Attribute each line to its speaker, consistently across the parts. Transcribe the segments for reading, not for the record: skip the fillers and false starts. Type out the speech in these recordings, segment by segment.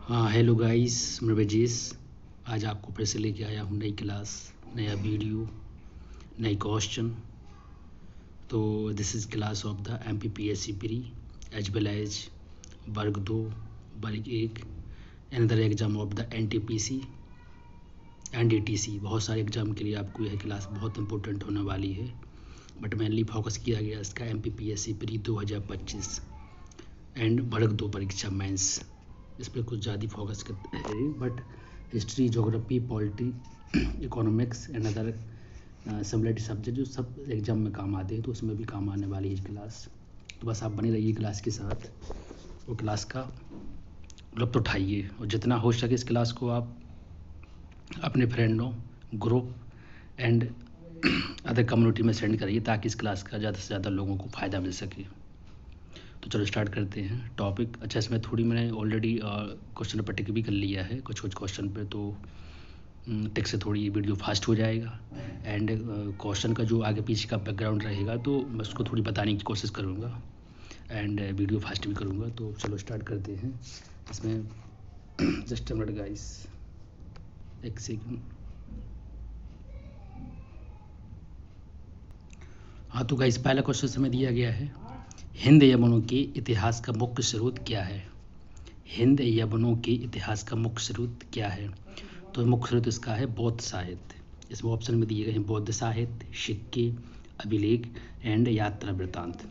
Speaker 1: हाँ, hello guys, मैं ब्रजेश। आज आपको फिर से लेके आया हूँ नई क्लास, नया वीडियो, नई क्वेश्चन। तो this is class of the MPPSC pre as well as वर्ग 2, वर्ग 1, another exam of the NTPC and ATC। बहुत सारे एग्जाम के लिए आपको यह क्लास बहुत इंपॉर्टेंट होने वाली है, बट मेनली फोकस किया गया इसका MPPSC प्री 2025 एंड वर्ग 2 परीक्षा मेंस। इस पर कुछ ज़्यादा फोकस करते हैं, but history, geography, polity, economics and other similarity subject जो सब एग्जाम में काम आते हैं, तो उसमें भी काम आने वाली है क्लास। तो बस आप बने रहिए क्लास के साथ, वो क्लास का लुत्फ़ उठाइए, और जितना हो सके इस क्लास को आप अपने फ्रेंडों, ग्रुप एंड अदर कम्युनिटी में सेंड करिए, ताकि इस क्लास का ज़्यादा से ज़्यादा लोगों को फ़ायदा मिल सके। तो चलो स्टार्ट करते हैं टॉपिक। अच्छा, इसमें थोड़ी मैंने ऑलरेडी क्वेश्चन पर टिक भी कर लिया है कुछ क्वेश्चन पे, तो टिक से थोड़ी वीडियो फास्ट हो जाएगा। एंड क्वेश्चन का जो आगे पीछे का बैकग्राउंड रहेगा तो मैं उसको थोड़ी बताने की कोशिश करूँगा, एंड वीडियो फास्ट भी करूँगा। तो चलो स्टार्ट करते हैं इसमें। जस्ट अ मिनट गाइस, एक सेकंड। हाँ, तो गाइस पहला क्वेश्चन इसमें दिया गया है, हिंद यवनों के इतिहास का मुख्य स्रोत क्या है? हिंद यवनों के इतिहास का मुख्य स्रोत क्या है? तो मुख्य स्रोत इसका है बौद्ध साहित्य। इसमें ऑप्शन में दिए गए हैं बौद्ध साहित्य, सिक्के, अभिलेख एंड यात्रा वृत्तांत।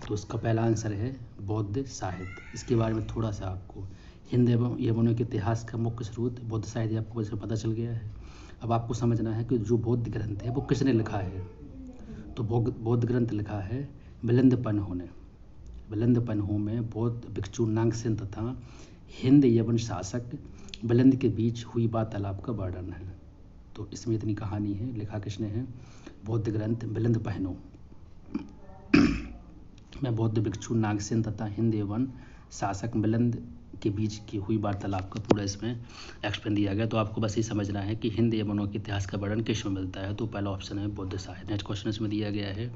Speaker 1: तो इसका पहला आंसर है बौद्ध साहित्य। इसके बारे में थोड़ा सा आपको, हिंद एवं यवनों के इतिहास का मुख्य स्रोत बौद्ध साहित्य आपको वैसे पता चल गया है। अब आपको समझना है कि जो बौद्ध ग्रंथ है वो किसने लिखा है। तो बौद्ध ग्रंथ लिखा है मिलिंद-पन्ह ने। मिलिंद-पन्ह में बौद्ध भिक्षु नागसेन तथा हिंद यवन शासक मिलिंद के बीच हुई वार्तालाप का वर्णन है। तो इसमें इतनी कहानी है, लिखा किसने है? बौद्ध ग्रंथ मिलिंद-पन्ह में बौद्ध भिक्षु नागसेन तथा हिंद यवन शासक मिलिंद के बीच की हुई वार्तालाप का पूरा इसमें एक्सप्लेन दिया गया। तो आपको बस ये समझना है कि हिंद यवनों के इतिहास का वर्णन किस में मिलता है। तो पहला ऑप्शन है बौद्ध साहित्य। नेक्स्ट क्वेश्चन इसमें दिया गया है,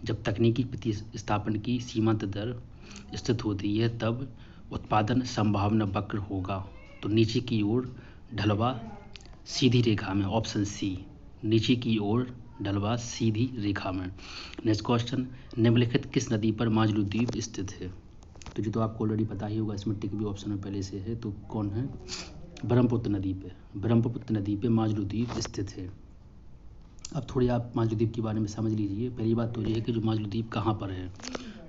Speaker 1: जब तकनीकी प्रतिस्थापन की सीमांत दर स्थित होती है तब उत्पादन संभावना वक्र होगा। तो नीचे की ओर ढलवा सीधी रेखा में, ऑप्शन सी, नीचे की ओर ढलवा सीधी रेखा में। नेक्स्ट क्वेश्चन, निम्नलिखित किस नदी पर माजुली द्वीप स्थित है? तो जो तो आपको ऑलरेडी पता ही होगा, इसमें टिक भी ऑप्शन में पहले से है। तो कौन है? ब्रह्मपुत्र नदी पे, ब्रह्मपुत्र नदी पे माजुली द्वीप स्थित है। अब थोड़ी आप माजुली द्वीप के बारे में समझ लीजिए। पहली बात तो ये है कि जो माजुली द्वीप कहाँ पर है,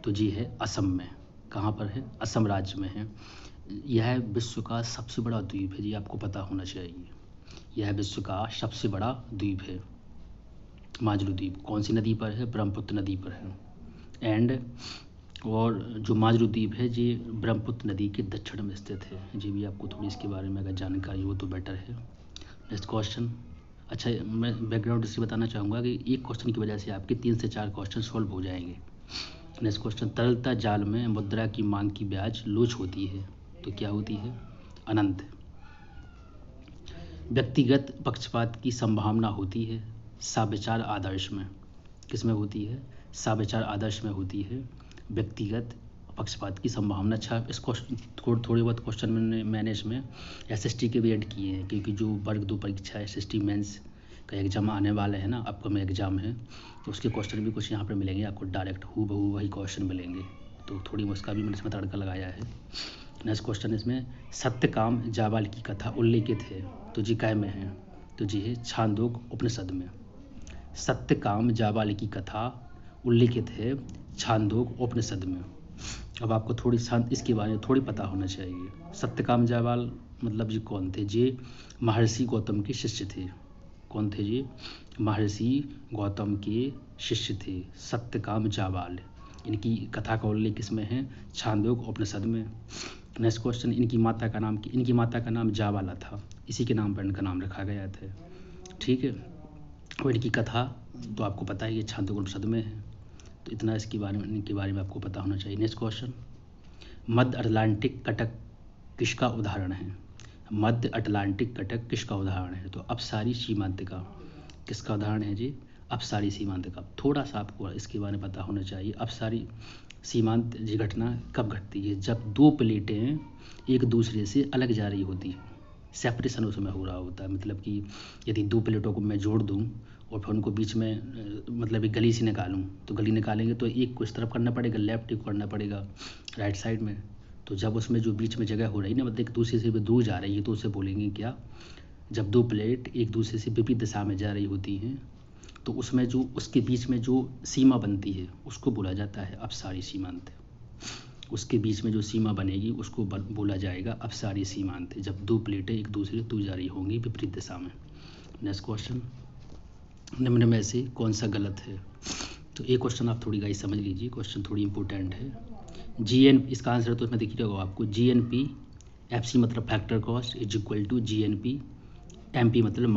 Speaker 1: तो जी है असम में। कहाँ पर है? असम राज्य में है। यह विश्व का सबसे बड़ा द्वीप है जी, आपको पता होना चाहिए। यह विश्व का सबसे बड़ा द्वीप है माजुली द्वीप। कौन सी नदी पर है? ब्रह्मपुत्र नदी पर है। एंड और जो माजुली द्वीप है जी ब्रह्मपुत्र नदी के दक्षिण में स्थित है। जी भी आपको थोड़ी इसके बारे में अगर जानकारी हो तो बेटर है। Next question. अच्छा, मैं बैकग्राउंड इसलिए बताना चाहूँगा कि एक क्वेश्चन की वजह से आपके 3 से 4 क्वेश्चन सॉल्व हो जाएंगे। नेक्स्ट क्वेश्चन, तरलता जाल में मुद्रा की मांग की ब्याज लोच होती है, तो क्या होती है? अनंत। व्यक्तिगत पक्षपात की संभावना होती है साविचार आदर्श में। किस में होती है? साविचार आदर्श में होती है व्यक्तिगत पक्षपात की संभावना। अच्छा, इस क्वेश्चन थोड़े बहुत क्वेश्चन मैंने इसमें SST के भी ऐड किए हैं, क्योंकि जो वर्ग 2 परीक्षा SST मेंस का एग्ज़ाम आने वाले हैं ना, अपकमिंग एग्ज़ाम है, तो उसके क्वेश्चन भी कुछ यहाँ पर मिलेंगे आपको, डायरेक्ट हूबहू वही क्वेश्चन मिलेंगे। तो थोड़ी उसका भी मैंने इसमें तड़का लगाया है। नेक्स्ट क्वेश्चन इसमें, सत्यकाम जाबाल की कथा उल्लेखित है, तो जी काय में है? तो जी है छांदोग्य उपनिषद में। सत्यकाम जाबाल की कथा उल्लेखित है छांदोग्य उपनिषद में। अब आपको थोड़ी इसके बारे में थोड़ी पता होना चाहिए। सत्यकाम जाबाल मतलब जी कौन थे? जी महर्षि गौतम के शिष्य थे। कौन थे जी? महर्षि गौतम के शिष्य थे सत्यकाम जाबाल। इनकी कथा का उल्लेख इसमें है छांदोग्य उपनिषद में। नेक्स्ट क्वेश्चन, इनकी माता का नाम जाबाला था, इसी के नाम पर इनका नाम रखा गया था। ठीक है, और इनकी कथा तो आपको पता ही है छांदोग्य उपनिषद में है। तो इतना इनके बारे में आपको पता होना चाहिए। नेक्स्ट क्वेश्चन, मध्य अटलांटिक कटक किसका उदाहरण है? मध्य अटलांटिक कटक किसका उदाहरण है? तो अपसारी सीमांतिका किसका उदाहरण है जी? अपसारी सीमांतिका। थोड़ा सा आपको इसके बारे में पता होना चाहिए। अपसारी सीमांत ये घटना कब घटती है? जब दो प्लेटें एक दूसरे से अलग जा रही होती है, सेपरेशन उस समय हो रहा होता है। मतलब कि यदि दो प्लेटों को मैं जोड़ दूं और फिर उनको बीच में मतलब एक गली से निकालूं, तो गली निकालेंगे तो एक को इस तरफ करना पड़ेगा, लेफ्ट, एक को करना पड़ेगा राइट साइड में। तो जब उसमें जो बीच में जगह हो रही है ना, मतलब एक दूसरे से दूर जा रही है, तो उसे बोलेंगे क्या? जब दो प्लेट एक दूसरे से विपरीत दिशा में जा रही होती हैं, तो उसमें जो उसके बीच में जो सीमा बनती है उसको बोला जाता है अपसारी सीमांत। उसके बीच में जो सीमा बनेगी उसको बोला जाएगा अपसारी सीमांत, जब दो प्लेटें एक दूसरे से दूर जा रही होंगी विपरीत दिशा में। नेक्स्ट क्वेश्चन, निम्न में से कौन सा गलत है? तो एक क्वेश्चन आप थोड़ी गाइस समझ लीजिए, क्वेश्चन थोड़ी इंपॉर्टेंट है। GN, इसका आंसर तो इसमें देखिए होगा आपको, GNP FC मतलब factor cost is equal to GNP MP मतलब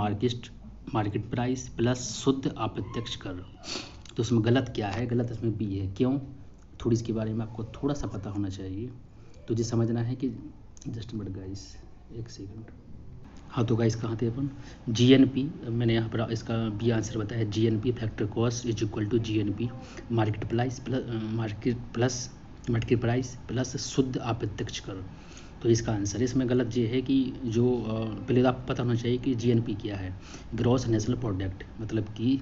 Speaker 1: मार्केट प्राइस प्लस शुद्ध अप्रत्यक्ष कर। तो इसमें गलत क्या है? गलत इसमें B है। क्यों? थोड़ी इसके बारे में आपको थोड़ा सा पता होना चाहिए। तो ये समझना है कि जस्ट मिनट गाइस, एक सेकंड। हाँ तो गाइस कहाँ थे अपन? GNP, मैंने यहाँ पर इसका B आंसर बताया। GNP factor cost is equal to GNP market price plus शुद्ध अप्रत्यक्ष कर। तो इसका आंसर, इसमें गलत ये है कि जो पहले तो आपको पता होना चाहिए कि GNP क्या है। ग्रॉस नेशनल प्रोडक्ट, मतलब कि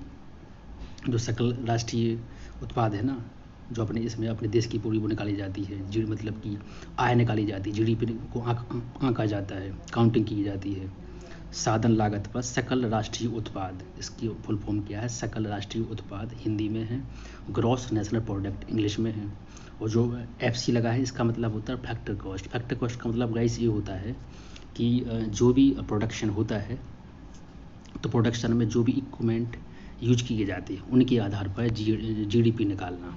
Speaker 1: जो सकल राष्ट्रीय उत्पाद है ना, जो अपने इसमें अपने देश की पूरी वो निकाली जाती है, जी मतलब कि आय निकाली जाती है, GDP को आंका जाता है, काउंटिंग की जाती है साधन लागत पर सकल राष्ट्रीय उत्पाद। इसकी फुल फॉर्म क्या है? सकल राष्ट्रीय उत्पाद हिंदी में है, ग्रॉस नेशनल प्रोडक्ट इंग्लिश में है। और जो FC लगा है इसका मतलब होता है फैक्टर कॉस्ट। फैक्टर कॉस्ट का मतलब गाइस ये होता है कि जो भी प्रोडक्शन होता है, तो प्रोडक्शन में जो भी इक्विपमेंट यूज किए जाते हैं उनके आधार पर GDP निकालना,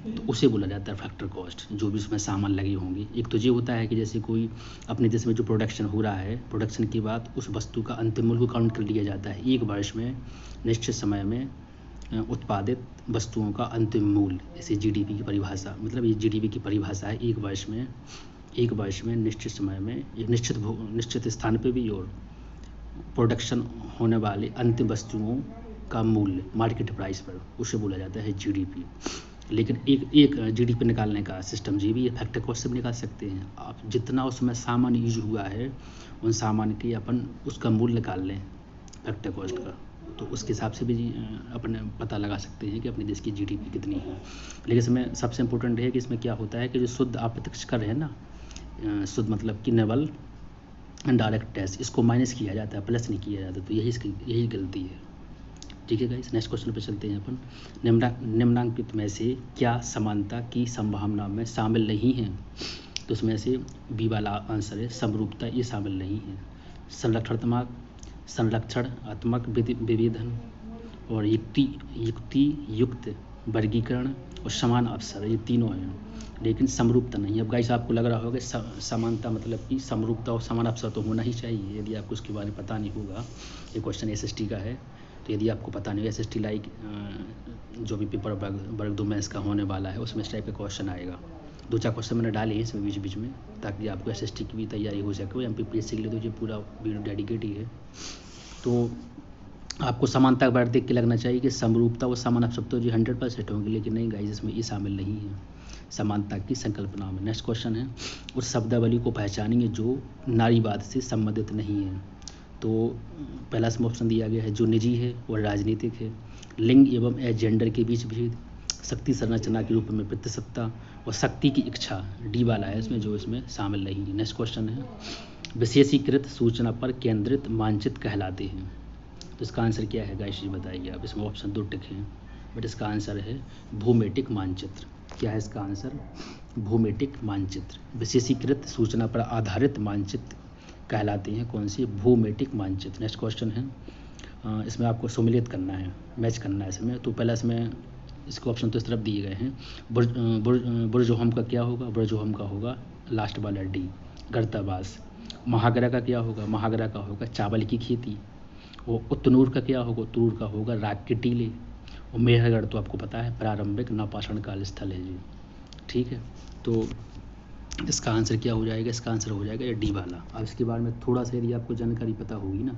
Speaker 1: तो उसे बोला जाता है फैक्टर कॉस्ट। जो भी उसमें सामान लगे होंगे, एक तो ये होता है कि जैसे कोई अपने देश में जो प्रोडक्शन हो रहा है, प्रोडक्शन के बाद उस वस्तु का अंतिम मूल्य को काउंट कर लिया जाता है। एक वर्ष में निश्चित समय में उत्पादित वस्तुओं का अंतिम मूल्य, इसे GDP की परिभाषा, मतलब ये GDP की परिभाषा है। एक वर्ष में निश्चित समय में एक निश्चित स्थान पर भी और प्रोडक्शन होने वाले अंतिम वस्तुओं का मूल्य मार्केट प्राइस पर, उसे बोला जाता है GDP। लेकिन एक GDP निकालने का सिस्टम ये भी है, फैक्टर कॉस्ट से भी निकाल सकते हैं आप। जितना उसमें सामान यूज हुआ है उन सामान के अपन उसका मूल्य निकाल लें फैक्टर कॉस्ट का, तो उसके हिसाब से भी अपने पता लगा सकते हैं कि अपने देश की GDP कितनी है। लेकिन इसमें सबसे इम्पोर्टेंट है कि इसमें क्या होता है कि जो शुद्ध अप्रत्यक्ष कर है ना, शुद्ध मतलब कि नेवल डायरेक्ट टैक्स, इसको माइनस किया जाता है, प्लस नहीं किया जाता। तो यही गलती है। ठीक है गाइस, नेक्स्ट क्वेश्चन पे चलते हैं अपन। निम्नांकित में से क्या समानता की संभावना में शामिल नहीं है? तो उसमें से B वाला आंसर है समरूपता, ये शामिल नहीं है। संरक्षणात्मक विभेदन और युक्त वर्गीकरण और समान अवसर, ये तीनों हैं, लेकिन समरूपता नहीं। अब गाइस आपको लग रहा होगा समानता मतलब कि समरूपता और समान अवसर तो होना ही चाहिए। यदि आपको उसके बारे में पता नहीं होगा, ये क्वेश्चन SST का है, तो यदि आपको पता नहीं है SST लाइक जो भी पेपर वर्ग 2 मैथ्स का होने वाला है उसमें इस टाइप का क्वेश्चन आएगा। 2-4 क्वेश्चन मैंने डाले हैं इसमें बीच में, ताकि आपको SST की भी तैयारी हो सके। MPPSC के लिए तो ये पूरा वीडियो डेडिकेट ही है। तो आपको समानता बार देख के लगना चाहिए कि समरूपता और समान अवसर तो जी 100% होंगे, लेकिन नहीं गाइस, इसमें ये शामिल नहीं है समानता की संकल्पना में। नेक्स्ट क्वेश्चन है, उस शब्दावली को पहचानेंगे जो नारीवाद से संबंधित नहीं है। तो पहला इसमें ऑप्शन दिया गया है जो निजी है और राजनीतिक है, लिंग एवं जेंडर के बीच भेद, शक्ति संरचना के रूप में प्रतिसत्ता और शक्ति की इच्छा, D वाला है इसमें, जो इसमें शामिल नहीं है। नेक्स्ट क्वेश्चन है, विशेषीकृत सूचना पर केंद्रित मानचित्र कहलाते हैं। तो इसका आंसर क्या है गाइस, ये बताइए आप। इसमें ऑप्शन 2 टिक हैं, बट इसका आंसर है भूमेटिक मानचित्र। क्या है इसका आंसर? भूमेटिक मानचित्र। विशेषीकृत सूचना पर आधारित मानचित्र कहलाते हैं कौन सी? भूमेटिक मानचित्र। नेक्स्ट क्वेश्चन है, इसमें आपको सम्मिलित करना है, मैच करना है इसमें। तो पहला इसमें इसके ऑप्शन तो इस तरफ दिए गए हैं। बुर्जोहम का क्या होगा? बुर्जोहम का होगा लास्ट वाला D, गर्तावास। महागरा का क्या होगा? महागरा का होगा चावल की खेती। और उत्तनूर का क्या होगा? उत्तनूर का होगा राग के टीले। और मेहरगढ़ तो आपको पता है प्रारंभिक नवपाषाण काल स्थल है जी। ठीक है, तो इसका आंसर क्या हो जाएगा? इसका आंसर हो जाएगा ये D वाला। अब इसके बारे में थोड़ा सा यदि आपको जानकारी पता होगी ना,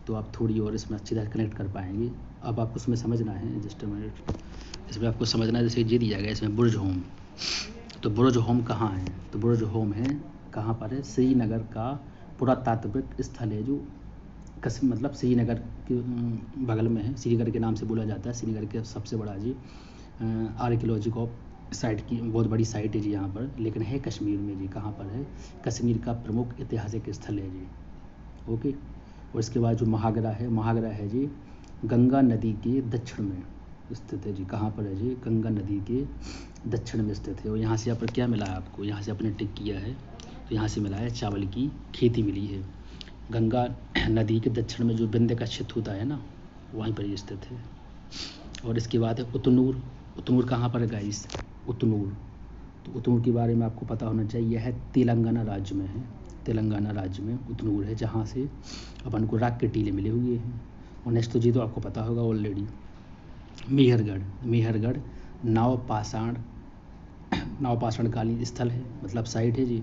Speaker 1: तो आप थोड़ी और इसमें अच्छी तरह कनेक्ट कर पाएंगे। अब आपको उसमें समझना है, जस्ट अ मिनट, इसमें आपको समझना है, जैसे ये दिया गया इसमें बुर्ज होम, तो बुर्ज होम कहाँ है, तो बुर्ज होम है कहाँ पर है, श्रीनगर का पुरातात्विक स्थल है जो मतलब श्रीनगर के बगल में है, श्रीनगर के नाम से बोला जाता है। श्रीनगर के सबसे बड़ा जी आर्कियोलॉजिकल साइट की बहुत बड़ी साइट है जी यहाँ पर, लेकिन है कश्मीर में जी। कहाँ पर है, कश्मीर का प्रमुख ऐतिहासिक स्थल है जी। ओके, और इसके बाद जो महागरा है, महागरा है जी गंगा नदी के दक्षिण में स्थित है जी। कहाँ पर है जी, गंगा नदी के दक्षिण में स्थित है। और यहाँ से यहाँ पर क्या मिला है आपको, यहाँ से आपने टिक किया है तो यहाँ से मिला है चावल की खेती मिली है। गंगा नदी के दक्षिण में जो विंध्य का क्षेत्र होता है ना, वहीं पर ये स्थित है। और इसके बाद है उतनूर। उतनूर कहाँ पर है गाइस, उतनूर, तो उतनूर के बारे में आपको पता होना चाहिए, है तेलंगाना राज्य में है। तेलंगाना राज्य में उतनूर है, जहाँ से अपन को राख के टीले मिले हुए हैं। और नेक्स्ट तो जी तो आपको पता होगा ऑलरेडी, मेहरगढ़। मेहरगढ़ नवपाषाण कालीन स्थल है, मतलब साइट है जी।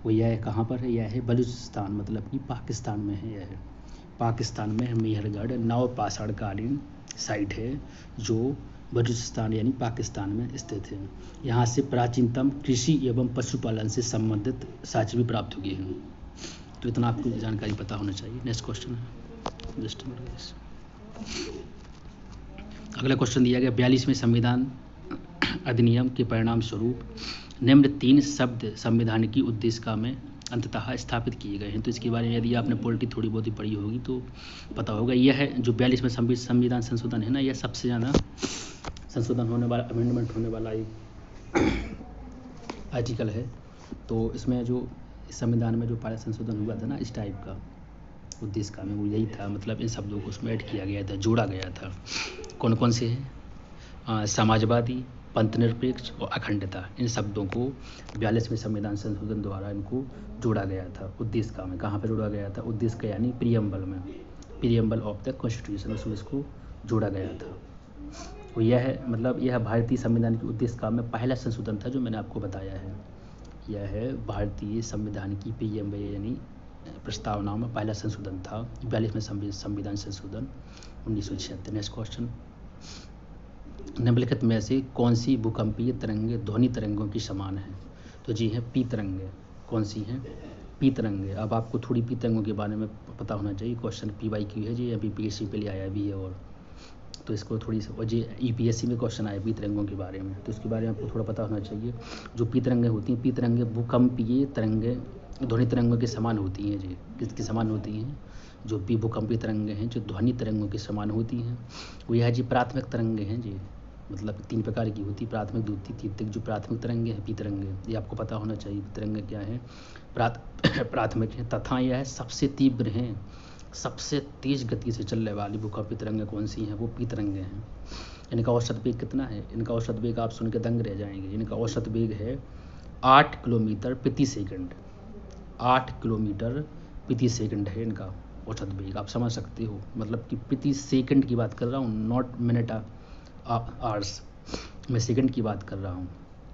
Speaker 1: वो यह है कहाँ पर है, यह है बलूचिस्तान, मतलब कि पाकिस्तान में है। यह है पाकिस्तान में है मेहरगढ़, नवपाषाण कालीन साइट है जो बलूचिस्तान यानी पाकिस्तान में स्थित है। यहाँ से प्राचीनतम कृषि एवं पशुपालन से संबंधित साक्ष्य भी प्राप्त हुए हैं। तो इतना आपको जानकारी पता होना चाहिए। नेक्स्ट क्वेश्चन है, जस्ट अगला क्वेश्चन दिया गया 42वें संविधान अधिनियम के परिणाम स्वरूप निम्न 3 शब्द संविधान की उद्देशिका में अंततः स्थापित किए गए हैं। तो इसके बारे में यदि आपने पॉलिटी थोड़ी बहुत ही पढ़ी होगी तो पता होगा। यह है जो 42वें संविधान संशोधन है ना, यह सबसे ज़्यादा संशोधन होने वाला, अमेंडमेंट होने वाला एक आर्टिकल है। तो इसमें जो संविधान में जो पहला संशोधन हुआ था ना इस टाइप का उद्देश्य का में, वो यही था, मतलब इन शब्दों को उसमें ऐड किया गया था, जोड़ा गया था। कौन कौन से हैं, समाजवादी, पंथ निरपेक्ष और अखंडता, इन शब्दों को 42वें संविधान संशोधन द्वारा इनको जोड़ा गया था उद्देश्य का में। कहाँ पर जोड़ा गया था, उद्देश्य का यानी प्रियम्बल में, प्रियम्बल ऑफ द कॉन्स्टिट्यूशन, उसमें इसको जोड़ा गया था। तो यह है, मतलब यह भारतीय संविधान की उद्देश्य का में पहला संशोधन था जो मैंने आपको बताया है। यह है भारतीय संविधान की प्रियम्बल यानी प्रस्तावना में पहला संशोधन था, 42वें संविधान संशोधन 1976। नेक्स्ट क्वेश्चन, निम्नलिखित में से कौन सी भूकंपीय तरंगे ध्वनि तरंगों की समान है, तो जी हैं पी तरंगे। कौन सी हैं, पी तरंगे। अब आपको थोड़ी पी तरंगों के बारे में पता होना चाहिए। क्वेश्चन PYQ है जी, अभी PSC पे ले आया भी है, और तो इसको थोड़ी सी, और जी UPSC में क्वेश्चन आया पी तरंगों के बारे में, तो इसके बारे में आपको थोड़ा पता होना चाहिए। जो पी तरंगे होती हैं, पी तरंगे भूकंपीय तरंगे ध्वनि तरंगों के समान होती हैं जी। किसके समान होती हैं, जो भी भूकंपीय तरंगे हैं जो ध्वनि तरंगों के समान होती हैं, वो यह जी प्राथमिक तरंगे हैं जी। मतलब 3 प्रकार की होती, प्राथमिक, द्वितीयक, तृतीयक। जो प्राथमिक तरंगे हैं पी तरंगे, ये आपको पता होना चाहिए। तरंगे क्या है, प्राथमिक है, तथा यह सबसे तीव्र हैं, सबसे तेज गति से चलने वाली भूकंपीय तरंगे कौन सी हैं, वो पी तरंगे हैं। इनका औसत वेग कितना है, इनका औसत वेग आप सुन के दंग रह जाएंगे। इनका औसत वेग है 8 किलोमीटर प्रति सेकंड। 8 किलोमीटर प्रति सेकंड है इनका औसत वेग, आप समझ सकते हो। मतलब कि प्रति सेकंड की बात कर रहा हूँ, नॉट मिनट आवर्स, मैं सेकंड की बात कर रहा हूँ।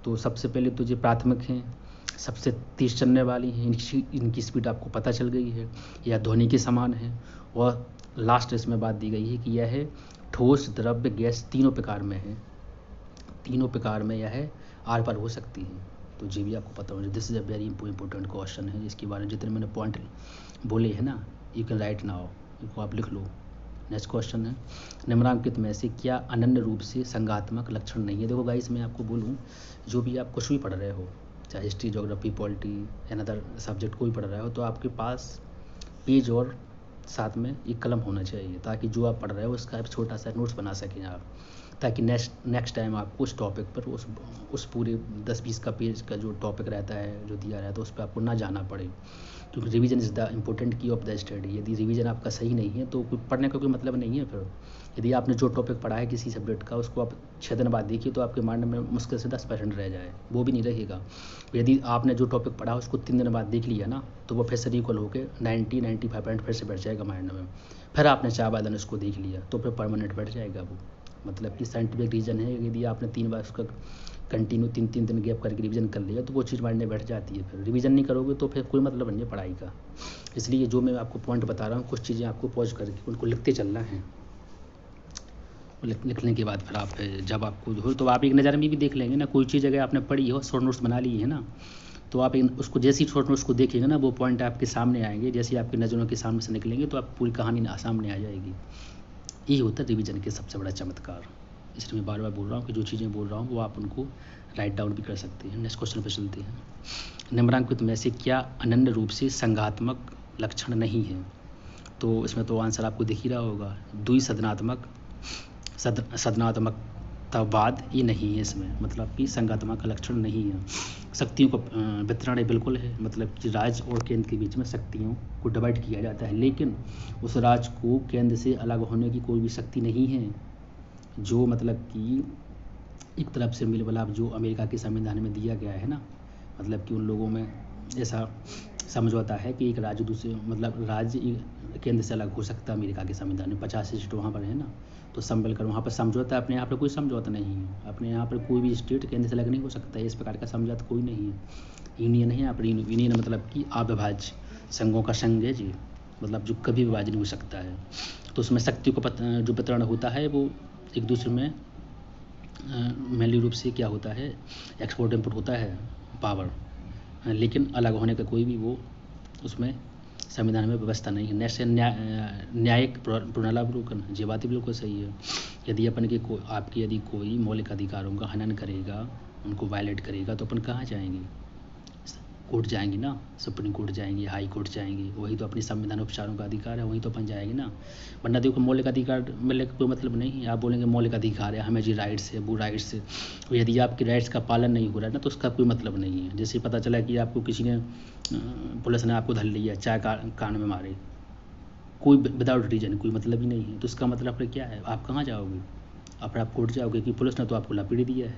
Speaker 1: तो सबसे पहले तो ये प्राथमिक हैं, सबसे तेज चलने वाली हैं, इनकी स्पीड आपको पता चल गई है, यह ध्वनि के समान है। और लास्ट इसमें बात दी गई है कि यह है ठोस, द्रव्य, गैस, तीनों प्रकार में है। तीनों प्रकार में यह है आर पार हो सकती है। तो ये भी आपको पता होना चाहिए। This is a very important question है, जिसके बारे में जितने मैंने पॉइंट बोले हैं ना, यू कैन राइट नाउ, इनको आप लिख लो। नेक्स्ट क्वेश्चन है, निम्नलिखित में से क्या अनन्य रूप से संज्ञात्मक लक्षण नहीं है। देखो गाइस, मैं आपको बोलूँ, जो भी आप कुछ भी पढ़ रहे हो, चाहे history, geography, polity, another subject कोई पढ़ रहे हो, तो आपके पास पेज और साथ में एक कलम होना चाहिए, ताकि जो आप पढ़ रहे हो उसका एक छोटा सा नोट्स बना सकें आप, ताकि नेक्स्ट टाइम आपको उस टॉपिक पर उस पूरे 10-20 का पेज का जो टॉपिक रहता है, जो दिया रहता है, उस पर आपको ना जाना पड़े। क्योंकि रिवीजन इज़ द इम्पोर्टेंट की ऑफ द स्टडी। यदि रिवीजन आपका सही नहीं है तो पढ़ने का कोई मतलब नहीं है। फिर यदि आपने जो टॉपिक पढ़ा है किसी सब्जेक्ट का, उसको आप 6 दिन बाद देखिए तो आपके माइंड में मुश्किल से 10% रह जाए, वो भी नहीं रहेगा। यदि आपने जो टॉपिक पढ़ा उसको 3 दिन बाद देख लिया ना, तो वो फिर से रिकॉल होकर 90-95% फिर से बैठ जाएगा माइंड में। फिर आपने 4 बार दिन उसको देख लिया तो फिर परमानेंट बैठ जाएगा वो। मतलब कि साइंटिफिक रीज़न है, यदि आपने 3 बार उसका कंटिन्यू 3-3 दिन गैप करके रिवीजन कर लिया तो वो चीज़ माइंड में बैठ जाती है। फिर रिवीजन नहीं करोगे तो फिर कोई मतलब नहीं है पढ़ाई का। इसलिए जो मैं आपको पॉइंट बता रहा हूँ, कुछ चीज़ें आपको पॉज करके उनको लिखते चलना है। लिखने के बाद फिर आप जब आपको हो तो आप एक नज़र में भी देख लेंगे ना, कोई चीज़ अगर आपने पढ़ी हो, शॉर्ट नोट्स बना ली है ना, तो आप उसको जैसे ही शॉर्ट नोट्स को देखेंगे ना, वो पॉइंट आपके सामने आएंगे, जैसे आपकी नज़रों के सामने से निकलेंगे तो आप पूरी कहानी सामने आ जाएगी। यही होता है रिवीजन के सबसे बड़ा चमत्कार। इसलिए मैं बार बार बोल रहा हूँ कि जो चीज़ें बोल रहा हूँ वो आप उनको राइट डाउन भी कर सकते हैं। नेक्स्ट क्वेश्चन पर चलते हैं। निम्नांकित में से क्या अनन्य रूप से संघात्मक लक्षण नहीं है? तो इसमें तो आंसर आपको दिख ही रहा होगा, सदनात्मकतावाद ये नहीं है इसमें, मतलब कि संघात्मक का लक्षण नहीं है। शक्तियों का वितरण बिल्कुल है, मतलब कि राज्य और केंद्र के बीच में शक्तियों को डिवाइड किया जाता है, लेकिन उस राज्य को केंद्र से अलग होने की कोई भी शक्ति नहीं है। जो मतलब कि एक तरफ से मिलबलाप जो अमेरिका के संविधान में दिया गया है ना, मतलब कि उन लोगों में ऐसा समझौता है कि एक राज्य दूसरे मतलब राज्य केंद्र से अलग हो सकता है। अमेरिका के संविधान में 50 स्टेट वहाँ पर है ना, तो सब मिलकर वहाँ पर समझौता है। अपने यहाँ पर कोई समझौता नहीं है, अपने यहाँ पर कोई भी स्टेट केंद्र से अलग नहीं हो सकता है, इस प्रकार का समझौता कोई नहीं है। यूनियन है यहाँ पर, यूनियन मतलब कि अविभाज्य संघों का संघ है जी, मतलब जो कभी विभाजन नहीं हो सकता है। तो उसमें शक्तियों का जो वितरण होता है वो एक दूसरे में मेनली रूप से क्या होता है, एक्सपोर्ट इम्पोर्ट होता है पावर, लेकिन अलग होने का कोई भी वो उसमें संविधान में व्यवस्था नहीं है। नेक्स्ट न्यायिक पुनरावलोकन, ये बात बिल्कुल सही है। यदि अपन के आपकी यदि कोई मौलिक अधिकारों का हनन करेगा, उनको वायलेट करेगा, तो अपन कहाँ जाएंगे? कोर्ट जाएंगे ना, सुप्रीम कोर्ट जाएंगे, हाई कोर्ट जाएंगे, वही तो अपनी संविधान उपचारों का अधिकार है, वहीं तो अपन जाएंगे ना। वरना देखो मौलिक अधिकार मिलने का कोई मतलब नहीं है। आप बोलेंगे मौलिक अधिकार है, हमें जी राइट्स है, वो राइट्स है, तो यदि आपकी राइट्स का पालन नहीं हो रहा है ना, तो उसका कोई मतलब नहीं है। जैसे पता चला कि आपको किसी ने पुलिस ने आपको धर लिया, चाय कान में मारे, कोई विदाउट रीजन, कोई मतलब ही नहीं है, तो उसका मतलब फिर क्या है? आप कहाँ जाओगे? फिर आप कोर्ट जाओगे कि पुलिस ने तो आपको लपेट दिया है।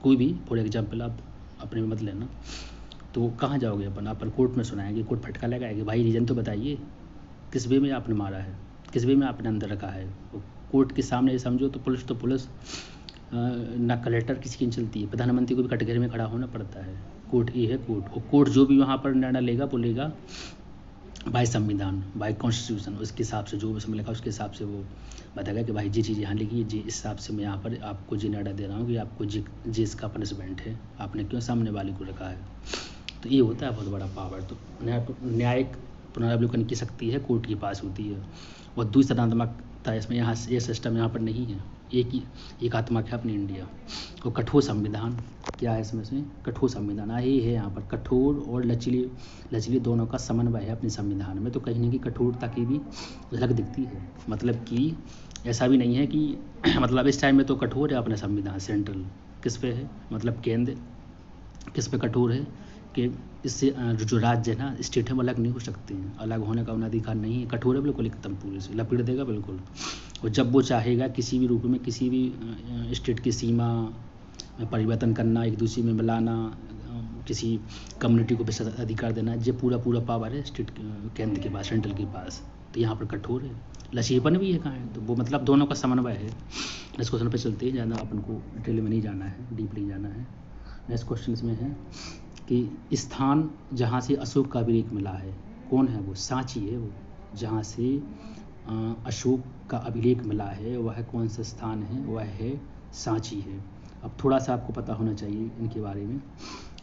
Speaker 1: कोई भी फॉर एग्जाम्पल आप अपने में मत लेना, तो कहाँ जाओगे? अपन कोर्ट में सुनाएंगे, कोर्ट फटका लगाएगी, भाई रीज़न तो बताइए, किस वे में आपने मारा है, किस वे में आपने अंदर रखा है। कोर्ट के सामने समझो तो पुलिस ना कलेक्टर किसी की चलती है, प्रधानमंत्री को भी कटघरे में खड़ा होना पड़ता है। कोर्ट ये है कोर्ट, और कोर्ट जो भी वहाँ पर निर्णय लेगा वो लेगा बाय संविधान, बाय कॉन्स्टिट्यूशन, उसके हिसाब से जो उसमें लिखा उसके हिसाब से वो बताएगा कि भाई जी चीज़ यहाँ लिखी, जी इस हिसाब से मैं यहाँ पर आपको जी निर्णय दे रहा हूँ कि आपको जी इसका पनिशमेंट है, आपने क्यों सामने वाले को रखा है। तो ये होता है बहुत बड़ा पावर। तो न्यायिक पुनरावलोकन की शक्ति है कोर्ट के पास होती है, और द्विसदनात्मकता इसमें यहाँ ये सिस्टम यहाँ पर नहीं है, एक आत्मक है अपनी इंडिया। और कठोर संविधान क्या है इसमें कठोर संविधान यही है यहाँ पर, कठोर और लचीले दोनों का समन्वय है अपने संविधान में। तो कहीं ना कहीं कठोरता की भी झलक दिखती है, मतलब कि ऐसा भी नहीं है कि मतलब इस टाइम में तो कठोर है अपना संविधान। सेंट्रल किस पे है, मतलब केंद्र किस पे कठोर है कि इससे जो राज्य है ना, स्टेट है, वो अलग नहीं हो सकते हैं, अलग होने का उन्हें अधिकार नहीं है। कठोर है बिल्कुल, एकदम पूरे से लपेट देगा बिल्कुल। और जब वो चाहेगा किसी भी रूप में किसी भी स्टेट की सीमा में परिवर्तन करना, एक दूसरे में मिलाना, किसी कम्युनिटी को विशेष अधिकार देना, ये पूरा पावर है स्टेट केंद्र के पास, सेंट्रल के पास। तो यहाँ पर कठोर है, लचीलापन भी है कहाँ है, तो वो मतलब दोनों का समन्वय है। नेक्स्ट क्वेश्चन पर चलते हैं, ज़्यादा अपन को डिटेल में नहीं जाना है, डीपली जाना है। नेक्स्ट क्वेश्चन इसमें है कि स्थान जहाँ से अशोक का अभिलेख मिला है, कौन है वो? सांची है वो, जहाँ से अशोक का अभिलेख मिला है वह कौन सा स्थान है? वह है सांची है। अब थोड़ा सा आपको पता होना चाहिए इनके बारे में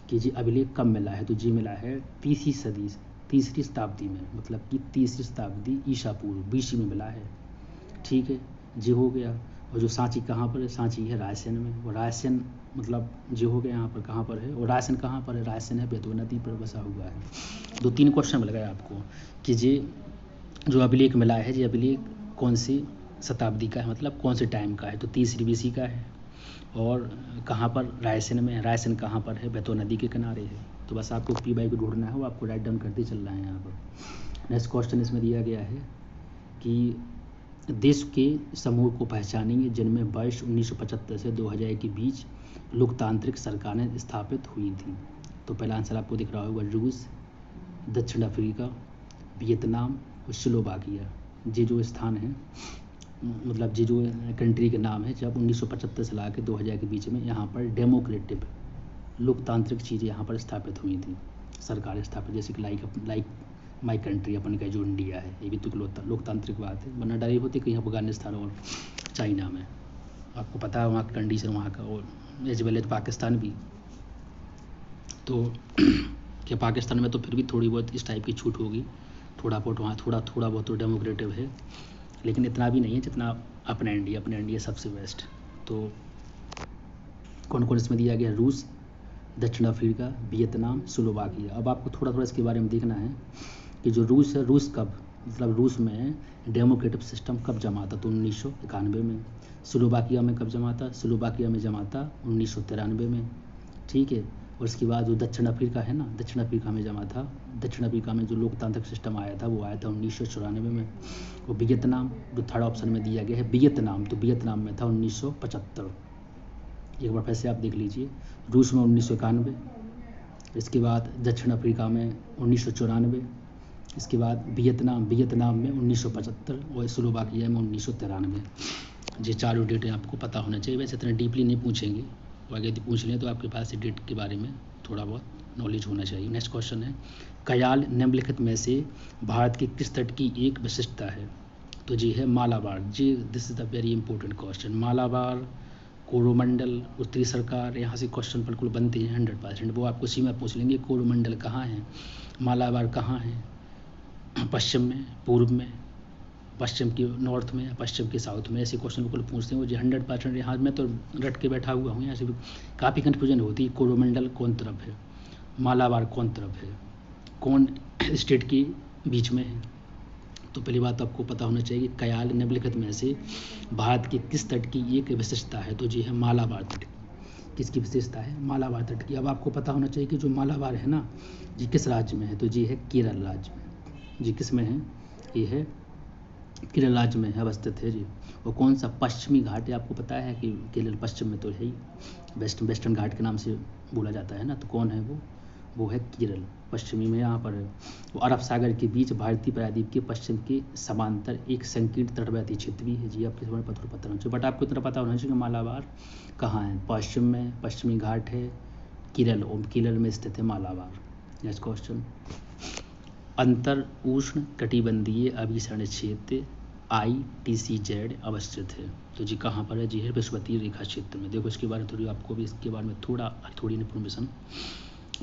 Speaker 1: कि जी अभिलेख कब मिला है। तो जी मिला है तीसरी शताब्दी में, मतलब कि तीसरी शताब्दी ईसा पूर्व BC में मिला है, ठीक है जी, हो गया। और जो सांची कहाँ पर है? सांची है रायसेन में, और रायसेन मतलब जो हो गया यहाँ पर कहाँ पर है, और रायसेन कहाँ पर है? रायसेन है बेतवा नदी पर बसा हुआ है। 2-3 क्वेश्चन मिल गए आपको कि जी जो अभिलेख मिला है, जी अभिलेख कौन सी शताब्दी का है, मतलब कौन से टाइम का है? तो तीसरी BC का है, और कहाँ पर? रायसेन में। रायसेन कहाँ पर है? बेतवा नदी के किनारे है। तो बस आपको P को ढूंढना है, वो आपको राइट डाउन करते चलना है यहाँ पर। नेक्स्ट क्वेश्चन इसमें दिया गया है कि देश के समूह को पहचानेंगे जिनमें वर्ष 1975 से 2000 के बीच लोकतांत्रिक सरकारें स्थापित हुई थी। तो पहला आंसर आपको दिख रहा होगा, रूस, दक्षिण अफ्रीका, वियतनाम और स्लोवाकिया। ये जो स्थान है, मतलब ये जो कंट्री के नाम है, जब 1975 से ला के 2000 के बीच में यहाँ पर डेमोक्रेटिक लोकतांत्रिक चीज़ें यहाँ पर स्थापित हुई थी, सरकार स्थापित, जैसे कि लाइक माई कंट्री अपन का जो इंडिया है, ये भी तो लोकतांत्रिक बात है, वरना डरी होती कहीं अफगानिस्तान और चाइना में। आपको पता है वहाँ की कंडीशन वहाँ का, और एज वेल एज पाकिस्तान भी। तो क्या पाकिस्तान में तो फिर भी थोड़ी बहुत इस टाइप की छूट होगी, थोड़ा बहुत वहाँ थोड़ा बहुत तो डेमोक्रेटिव है, लेकिन इतना भी नहीं है जितना अपना इंडिया सबसे बेस्ट। तो कौन कौन इसमें दिया गया? रूस, दक्षिण अफ्रीका, वियतनाम, स्लोवाकिया। अब आपको थोड़ा इसके बारे में देखना है कि जो रूस है, रूस कब, मतलब रूस में डेमोक्रेटिक सिस्टम कब जमा था? तो 1991 में। स्लोवाकिया में कब जमा था? स्लोवाकिया में जमा था 1993 में, ठीक है। और उसके बाद जो दक्षिण अफ्रीका है ना, दक्षिण अफ्रीका में जमा था। दक्षिण अफ्रीका में जो लोकतांत्रिक सिस्टम आया था वो आया था 1994 में। और वियतनाम जो थर्ड ऑप्शन में दिया गया है वियतनाम, तो वियतनाम में था 1975। एक बार फिर से आप देख लीजिए, रूस में 1991, इसके बाद दक्षिण अफ्रीका में 1994, इसके बाद वियतनाम में 1975 और स्लोवाकिया में 1993। ये चारों डेटें आपको पता होना चाहिए। वैसे इतना डीपली नहीं पूछेंगे, और अगर पूछ लें तो आपके पास डेट के बारे में थोड़ा बहुत नॉलेज होना चाहिए। नेक्स्ट क्वेश्चन है, कयाल निम्नलिखित में से भारत के किस तट की एक विशिष्टता है? तो जी है मालाबार। जी this is the very important question. Malabar, Coromandel, उत्तरी सरकार, यहाँ से क्वेश्चन बिल्कुल बनते हैं 100%। वो आपको सीमा पूछ लेंगे कोरोमंडल कहाँ है, मालाबार कहाँ है, पश्चिम में, पूर्व में, पश्चिम के नॉर्थ में, पश्चिम के साउथ में, ऐसे क्वेश्चन बिल्कुल पूछते हैं वो जी 100%। यहाँ मैं तो रट के बैठा हुआ हूँ, यहाँ से भी काफ़ी कन्फ्यूजन होती है। कोरोमंडल कौन तरफ है, मालाबार कौन तरफ है, कौन स्टेट के बीच में है? तो पहली बात आपको पता होना चाहिए कि कयाल निम्नलिखित में से भारत के किस तट की एक विशेषता है? तो जी है मालाबार तट। किसकी विशेषता है? मालाबार तट की। अब आपको पता होना चाहिए कि जो मालाबार है ना, जी किस राज्य में है? तो जी है केरल राज्य में। जी किस में है? ये है केरल राज्य में है, अवस्थित है जी। और कौन सा पश्चिमी घाट है? आपको पता है कि केरल पश्चिम में तो है ही, वेस्टर्न घाट के नाम से बोला जाता है ना, तो कौन है वो है केरल, पश्चिमी में यहाँ पर है। वो अरब सागर के बीच भारतीय प्रायद्वीप के पश्चिम के समांतर एक संकीर्ण तटवर्ती क्षेत्र भी है जी। आपके समझ पत्र पता होना चाहिए, बट आपको इतना पता होना चाहिए कि मालाबार कहाँ है? पश्चिम में, पश्चिमी घाट है, केरल, और केरल में स्थित है मालाबार। नेक्स्ट क्वेश्चन, अंतर उष्ण कटिबंधीय अभिसरण क्षेत्र ITCZ अवस्थित है? तो जी कहाँ पर है? जी है विषुवतीय रेखा क्षेत्र में। देखो इसके बारे में थोड़ी, आपको भी इसके बारे में थोड़ी information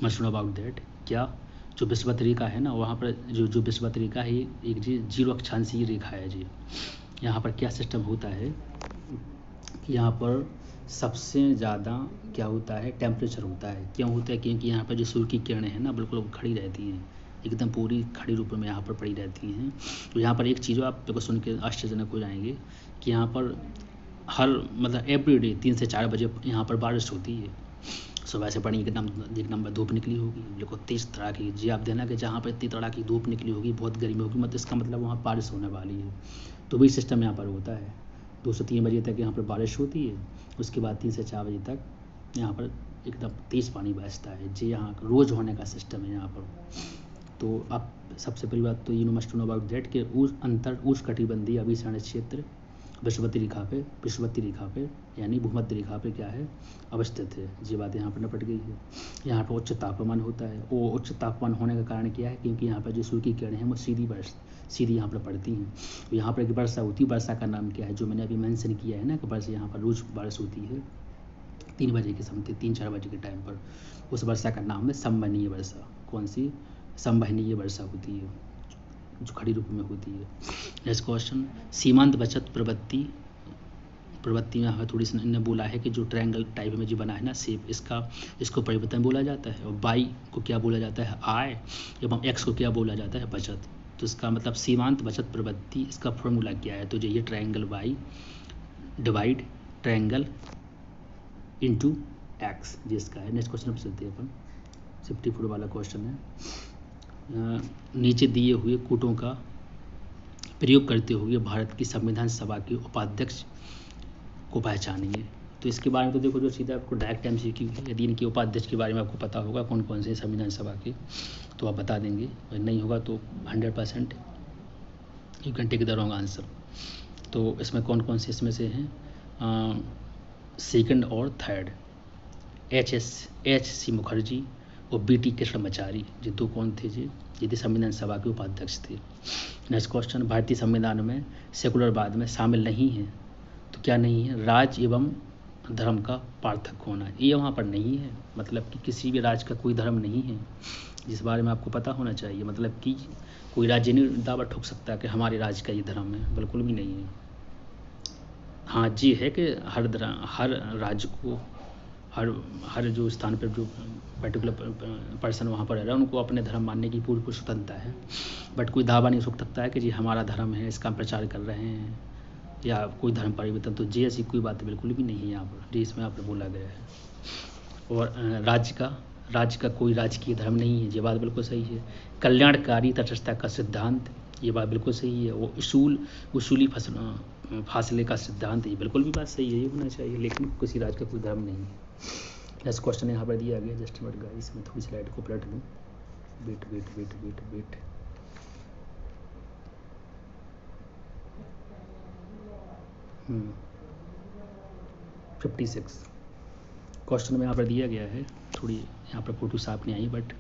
Speaker 1: must know about that. क्या जो विषुवत रेखा है ना, वहाँ पर जो विषुवत रेखा है एक जी 0 अक्षांशीय रेखा है जी। यहाँ पर क्या सिस्टम होता है कि यहाँ पर सबसे ज़्यादा क्या होता है? टेम्परेचर होता है। क्यों होता है? क्योंकि यहाँ पर जो सूर्य की किरणें हैं ना बिल्कुल खड़ी रहती हैं, एकदम पूरी खड़ी रूप में यहाँ पर पड़ी रहती हैं। तो यहाँ पर एक चीज़ आप देखो सुन के आश्चर्यजनक हो जाएंगे कि यहाँ पर हर मतलब एवरीडे 3 से 4 बजे यहाँ पर बारिश होती है। सुबह से पड़ी एकदम धूप निकली होगी, देखो तेज तड़ाकी जी। आप देना कि जहाँ पर इतनी तड़ाकी धूप निकली होगी, बहुत गर्मी होगी, मतलब इसका मतलब वहाँ बारिश होने वाली है। तो वही सिस्टम यहाँ पर होता है। 2 से 3 बजे तक यहाँ पर बारिश होती है, उसके बाद 3 से 4 बजे तक यहाँ पर एकदम तेज़ पानी बरसता है जी। यहाँ रोज़ होने का सिस्टम है यहाँ पर। तो आप सबसे पहली बात तो you must to know about that कि अंतर उष्णकटिबंधीय अभिसरण क्षेत्र विषुवतीय रेखा पे यानी भूमध्य रेखा पे क्या है? अवस्थित है। ये बात यहाँ पर निपट गई है। यहाँ पर उच्च तापमान होता है। वो उच्च तापमान होने का कारण क्या है? क्योंकि यहाँ पर जो सूर्य की किरणें हैं वो सीधी यहाँ पर पड़ती हैं। तो यहाँ पर एक वर्षा होती है, वर्षा का नाम क्या है? जो मैंने अभी मेंशन किया है ना कि वर्षा यहाँ पर रोज़ बारिश होती है 3 बजे के समय, 3-4 बजे के टाइम पर। उस वर्षा का नाम है संवहनीय वर्षा। कौन सी? संवहनीय वर्षा होती है जो खड़ी रूप में होती है। नेक्स्ट क्वेश्चन, सीमांत बचत प्रवृत्ति में हमें थोड़ी सी इन्होंने बोला है कि जो ट्रायंगल टाइप में जो बना है ना शेप, इसको परिवर्तन बोला जाता है। और वाई को क्या बोला जाता है? आय। एवं एक्स को क्या बोला जाता है? बचत। तो इसका मतलब सीमांत बचत प्रवृत्ति, इसका फॉर्मूला क्या है? तो ये triangle Y divide triangle into X, जिसका है। नेक्स्ट क्वेश्चन अब चलते हैं अपन, 54 वाला क्वेश्चन है। नीचे दिए हुए कूटों का प्रयोग करते हुए भारत की संविधान सभा के उपाध्यक्ष को पहचानिए। तो इसके बारे में तो देखो जो सीधा आपको डायरेक्ट MCQ है। यदि इनके उपाध्यक्ष के बारे में आपको पता होगा कौन कौन से संविधान सभा के, तो आप बता देंगे, और नहीं होगा तो 100% you can take the wrong answer. तो इसमें कौन कौन से इसमें से हैं? सेकंड और थर्ड, HC मुखर्जी और BT कृष्णमाचारी, ये दो कौन थे जी? ये थे संविधान सभा के उपाध्यक्ष थे। नेक्स्ट क्वेश्चन, भारतीय संविधान में सेकुलरवाद में शामिल नहीं है तो क्या नहीं है, राज्य एवं धर्म का पार्थक्य होना, ये वहाँ पर नहीं है। मतलब कि किसी भी राज्य का कोई धर्म नहीं है, जिस बारे में आपको पता होना चाहिए। मतलब कि कोई राज्य नहीं दावा ठोक सकता कि हमारे राज्य का ये धर्म है, बिल्कुल भी नहीं है। हाँ जी है कि हर राज्य को हर जो स्थान पर जो पर्टिकुलर पर्सन वहाँ पर रह रहा है उनको अपने धर्म मानने की पूरी स्वतंत्रता है, बट कोई दावा नहीं ठोक सकता है कि जी हमारा धर्म है, इसका प्रचार कर रहे हैं या कोई धर्म परिवर्तन। तो जी ऐसी कोई बात बिल्कुल भी नहीं है यहाँ पर, जी इसमें यहाँ पर बोला गया है। और राज्य का कोई राजकीय धर्म नहीं है, ये बात बिल्कुल सही है। कल्याणकारी तटस्थता का सिद्धांत, ये बात बिल्कुल सही है। वो उसूली फासले का सिद्धांत, ये बिल्कुल भी बात सही है, ये होना चाहिए। लेकिन किसी राज्य का कोई धर्म नहीं है। नेक्स्ट क्वेश्चन यहाँ पर दिया गया, जस्ट मिनट गाइस, मैं थोड़ी स्लाइड को पलट दूँ। वेट 56 क्वेश्चन में यहाँ पर दिया गया है। थोड़ी यहाँ पर फोटो साफ नहीं आई, but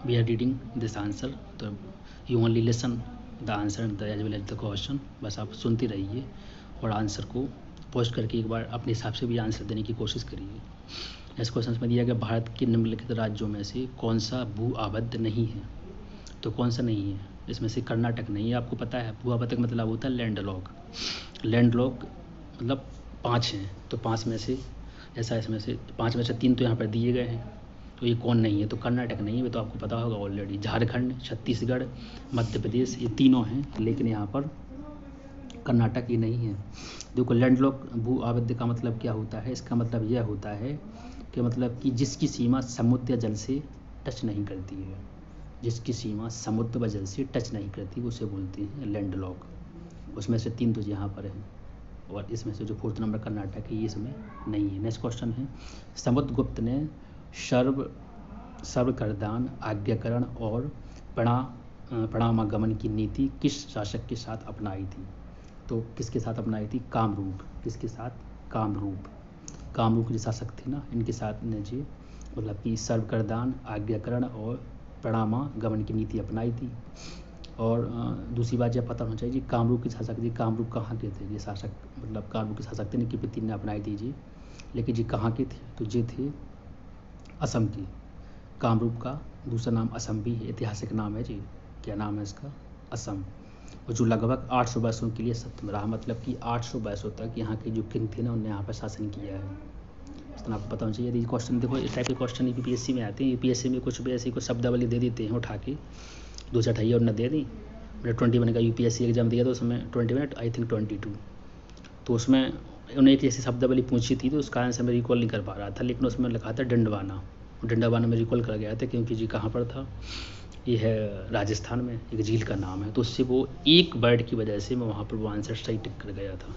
Speaker 1: we are reading this answer, तो you only listen the answer and as well as the question. बस आप सुनते रहिए और आंसर को पोस्ट करके एक बार अपने हिसाब से भी आंसर देने की कोशिश करिए। इस क्वेश्चन में दिया गया, भारत के निम्नलिखित राज्यों में से कौन सा भू आबद्ध नहीं है? तो कौन सा नहीं है? इसमें से कर्नाटक नहीं है, आपको पता है। भू आबद्ध का मतलब होता है लैंड लॉक मतलब 5 हैं, तो 5 में से ऐसा, इसमें से 5 में से 3 तो यहाँ पर दिए गए हैं, तो ये कौन नहीं है? तो कर्नाटक नहीं है, तो आपको पता होगा ऑलरेडी। झारखंड, छत्तीसगढ़, मध्य प्रदेश, ये तीनों हैं, लेकिन यहाँ पर कर्नाटक ही नहीं है। देखो, लैंडलॉक भू आबद्ध का मतलब क्या होता है? इसका मतलब यह होता है कि मतलब कि जिसकी सीमा समुद्र या जल से टच नहीं करती है, जिसकी सीमा समुद्र व जल से टच नहीं करती, उसे बोलते हैं लैंडलॉक। उसमें से 3 तो यहाँ पर हैं, और इसमें से जो 4th नंबर कर्नाटक है, ये इसमें नहीं है। नेक्स्ट क्वेश्चन है, समुद्रगुप्त ने सर्वकरदान, आज्ञाकरण और प्रणामागमन की नीति किस शासक के साथ अपनाई थी? तो किसके साथ अपनाई थी? कामरूप। किसके साथ? कामरूप के जो शासक थे ना, इनके साथ ने जी मतलब कि सर्वकरदान, आज्ञाकरण और प्रणामागमन की नीति अपनाई थी। और दूसरी बात यह पता होना चाहिए जी, कामरूप के शासक जी कामरूप कहाँ के थे? ये शासक मतलब कामरूप के शासक थे, इनकी प्रति ने अपनाई थी जी, लेकिन जी कहाँ के थे? तो ये थे असम के। कामरूप का दूसरा नाम असम भी है, ऐतिहासिक नाम है जी। क्या नाम है इसका? असम। और जो लगभग 800 वर्षों के लिए सत्य में रहा, मतलब कि 800 वर्षों तक यहाँ के जो किंग थे ना, उन्होंने यहाँ पर शासन किया है। इतना आपको पता होना चाहिए। यदि क्वेश्चन देखो, इस टाइप के क्वेश्चन यूपीएससी में आते हैं। यूपीएससी में कुछ भी ऐसी कुछ शब्दावली दे देते हैं उठा के, 2 चटाइए और न दे दी। मैंने 21 का यूपीएससी एग्जाम दिया, तो उसमें 21 आई थिंक 22, तो उसमें उन्हें एक ऐसी शब्दावली पूछी थी, तो उसका आंसर मैं रिकॉल नहीं कर पा रहा था, लेकिन उसमें लिखा था डंडवाना में रिकॉल कर गया था, क्योंकि जी कहाँ पर था? ये है राजस्थान में, एक झील का नाम है। तो उससे वो एक वर्ड की वजह से मैं वहाँ पर वो आंसर सही टिक कर गया था।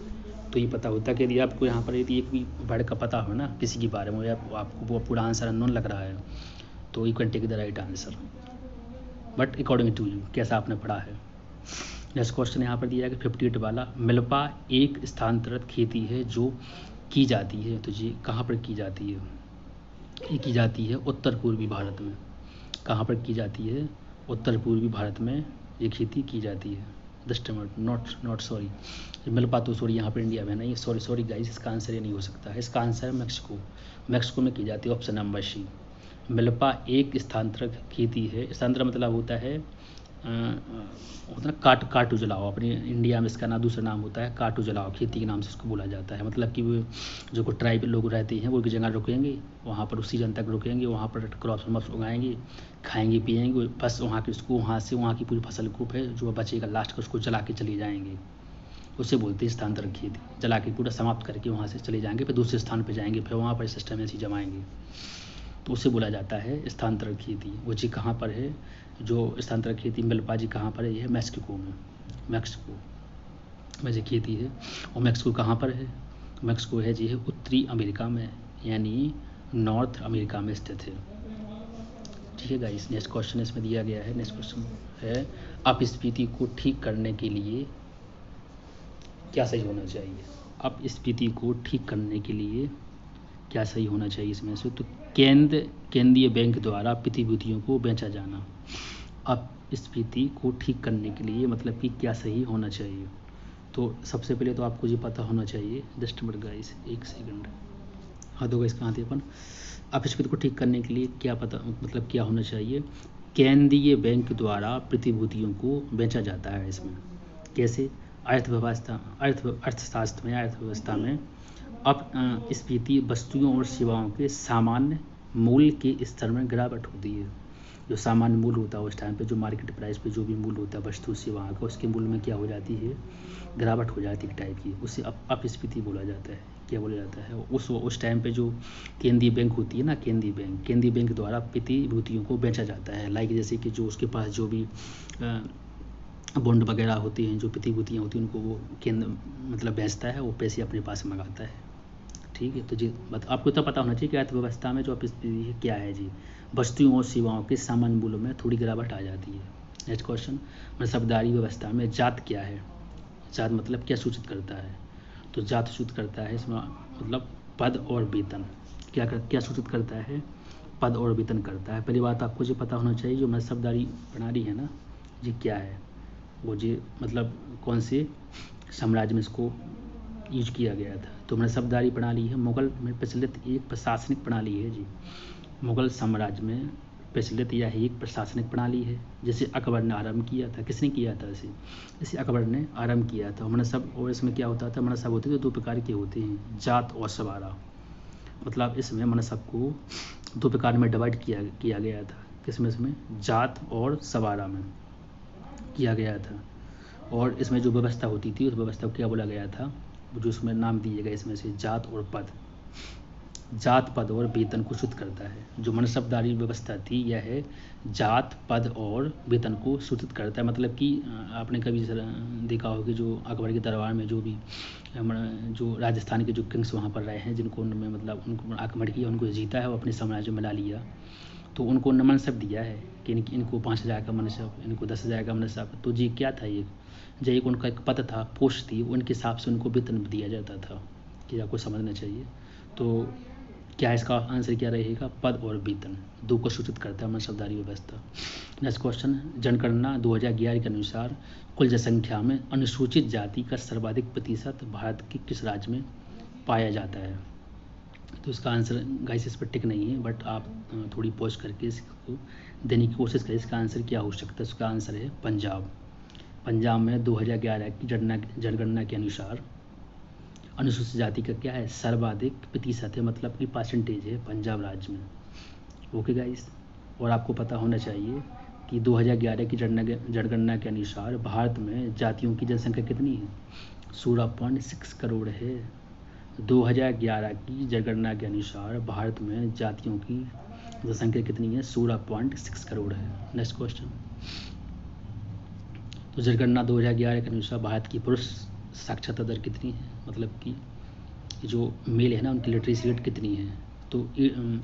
Speaker 1: तो ये पता होता है कि यदि आपको यहाँ पर यदि एक भी वर्ड का पता हो ना किसी के बारे में, या आपको वो पूरा आंसर अननोन लग रहा है, तो you can take the right answer, but according to you, कैसा आपने पढ़ा है। नेक्स्ट क्वेश्चन यहाँ पर दिया है कि 58 वाला, मिल्पा एक स्थानांतरित खेती है जो की जाती है, तो ये कहाँ पर की जाती है? ये की जाती है उत्तर पूर्वी भारत में। कहाँ पर की जाती है? उत्तर पूर्वी भारत में ये खेती की जाती है। जस्ट नॉट सॉरी, मिल्पा तो सॉरी यहाँ पर इंडिया में नहीं, सॉरी गाइस, इसका आंसर ये नहीं हो सकता है। इसका आंसर है मैक्सिको में की जाती है, ऑप्शन नंबर सी। मिल्पा एक स्थानांतरित खेती है। स्थानांतरण मतलब होता है काटू जलाओ। अपने इंडिया में इसका दूसरा नाम होता है काटू जलाओ, खेती के नाम से इसको बोला जाता है। मतलब कि वो जो ट्राइब लोग रहते हैं वो एक जगह रुकेंगे, वहाँ पर उस सीजन तक रुकेंगे, वहाँ पर क्रॉप्स उगाएंगे, खाएंगे पिएंगे, बस वहाँ के उसको वहाँ की पूरी फसल को फिर जो बचेगा लास्ट का उसको जला के चले जाएंगे। उसे बोलते हैं स्थानांतरित खेती। जला के पूरा समाप्त करके वहाँ से चले जाएंगे, फिर दूसरे स्थान पर जाएंगे, फिर वहाँ पर सिस्टम ऐसे जमाएंगे, तो उसे बोला जाता है स्थानांतरित खेती। वो जी कहाँ पर है? जो स्थानांतरित खेती मिल्पा जी कहाँ पर है? ये मैक्सिको में जो खेती है। और मैक्सिको कहाँ पर है? मैक्सिको है जी है उत्तरी अमेरिका में, यानी नॉर्थ अमेरिका में स्थित है। ठीक है गाइस, नेक्स्ट क्वेश्चन इसमें दिया गया है। नेक्स्ट क्वेश्चन है, अपस्फीति को ठीक करने के लिए क्या सही होना चाहिए? अपस्फीति को ठीक करने के लिए क्या सही होना चाहिए इसमें से? तो केंद्रीय बैंक द्वारा प्रतिभूतियों को बेचा जाना। अपस्फीति को ठीक करने के लिए मतलब कि क्या सही होना चाहिए? तो सबसे पहले तो आपको ये पता होना चाहिए, जस्ट मिनट गाइस, एक सेकंड। हाँ तो गाइस कहाँ थे अपन। अब स्पीड को ठीक करने के लिए क्या पता मतलब क्या होना चाहिए, केंद्रीय बैंक द्वारा प्रतिभूतियों को बेचा जाता है। इसमें कैसे, अर्थव्यवस्था में अपस्फीति वस्तुओं और सेवाओं के सामान्य मूल्य के स्तर में गिरावट होती है। जो सामान्य मूल्य होता है उस टाइम पे, जो मार्केट प्राइस पे जो भी मूल्य होता है वस्तु सेवाओं का, उसके मूल्य में क्या हो जाती है, गिरावट हो जाती है टाइप की, उससे अपस्फीति बोला जाता है। क्या बोला जाता है, उस टाइम पे जो केंद्रीय बैंक होती है ना, केंद्रीय बैंक द्वारा प्रतिभूतियों को बेचा जाता है। लाइक जैसे कि जो उसके पास जो भी बॉन्ड वगैरह होते हैं, जो प्रतिभूतियाँ होती हैं, उनको वो केंद्र मतलब बेचता है, वो पैसे अपने पास मंगाता है। ठीक है, तो जी आपको तो पता होना चाहिए कि अर्थव्यवस्था में जो अपस्फीति क्या है जी, वस्तुओं और सेवाओं के सामान्य मूल्यों में थोड़ी गिरावट आ जाती है। नेक्स्ट क्वेश्चन, मनसबदारी व्यवस्था में जात क्या है। जात मतलब क्या सूचित करता है, तो जात सूचित करता है इसमें मतलब पद और वेतन। क्या सूचित करता है, पद और वेतन करता है। पहली बात आपको जो पता होना चाहिए, जो मनसबदारी प्रणाली है ना, ये क्या है, वो जी मतलब कौन से साम्राज्य में इसको यूज किया गया था। तो मनसबदारी प्रणाली है मुगल में प्रचलित एक प्रशासनिक प्रणाली है जी। मुगल साम्राज्य में प्रचलित यह एक प्रशासनिक प्रणाली है, जिसे अकबर ने आरंभ किया था। किसने किया था इसे अकबर ने आरंभ किया था। मनसब, और इसमें क्या होता था, मनसब होते थे दो प्रकार के होते हैं, जात और सवारा। मतलब इसमें मनसब को दो प्रकार में डिवाइड किया गया था। किसमें, इसमें जात और सवारा में किया गया था। और इसमें जो व्यवस्था होती थी उस व्यवस्था को क्या बोला गया था, जो इसमें नाम दिए गए इसमें से जात और पद। जात, पद और वेतन को सूचित करता है। जो मनसबदारी व्यवस्था थी यह है जात, पद और वेतन को सूचित करता है। मतलब कि आपने कभी देखा हो कि जो अकबर के दरबार में जो भी जो राजस्थान के जो किंग्स वहाँ पर रहे हैं, जिनको उनमें मतलब उनको आक्रमण किया, उनको जीता है और अपने साम्राज्य में ला लिया, तो उनको मनसब दिया है कि इनको 5,000 का मनसब, इनको 10,000 का मनसब। तो जी क्या था ये, जो एक उनका एक पद था, पोस्ट थी, उनके हिसाब से उनको वेतन दिया जाता था। कि आपको समझना चाहिए। तो क्या इसका आंसर क्या रहेगा, पद और वेतन, दो को सूचित करता है मनसबदारी व्यवस्था। नेक्स्ट क्वेश्चन, जनगणना 2011 के अनुसार कुल जनसंख्या में अनुसूचित जाति का सर्वाधिक प्रतिशत भारत के किस राज्य में पाया जाता है। तो इसका आंसर गाइस इस पर टिक नहीं है, बट आप थोड़ी पॉज करके इसको देने की कोशिश करें। इसका आंसर क्या हो सकता है, इसका आंसर है पंजाब। पंजाब में 2011 की जनगणना के अनुसार अनुसूचित जाति का क्या है, सर्वाधिक प्रतिशत है, मतलब कि परसेंटेज है पंजाब राज्य में। ओके गाइस, और आपको पता होना चाहिए कि 2011 की जनगणना के अनुसार भारत में जातियों की जनसंख्या कितनी है, 16.6 करोड़ है। 2011 की जनगणना के अनुसार भारत में जातियों की जनसंख्या कितनी है, 16.6 करोड़ है। नेक्स्ट क्वेश्चन, तो जनगणना 2011 के अनुसार भारत की पुरुष साक्षरता दर कितनी है, मतलब कि जो मेल है ना उनकी लिटरेसी रेट कितनी है, तो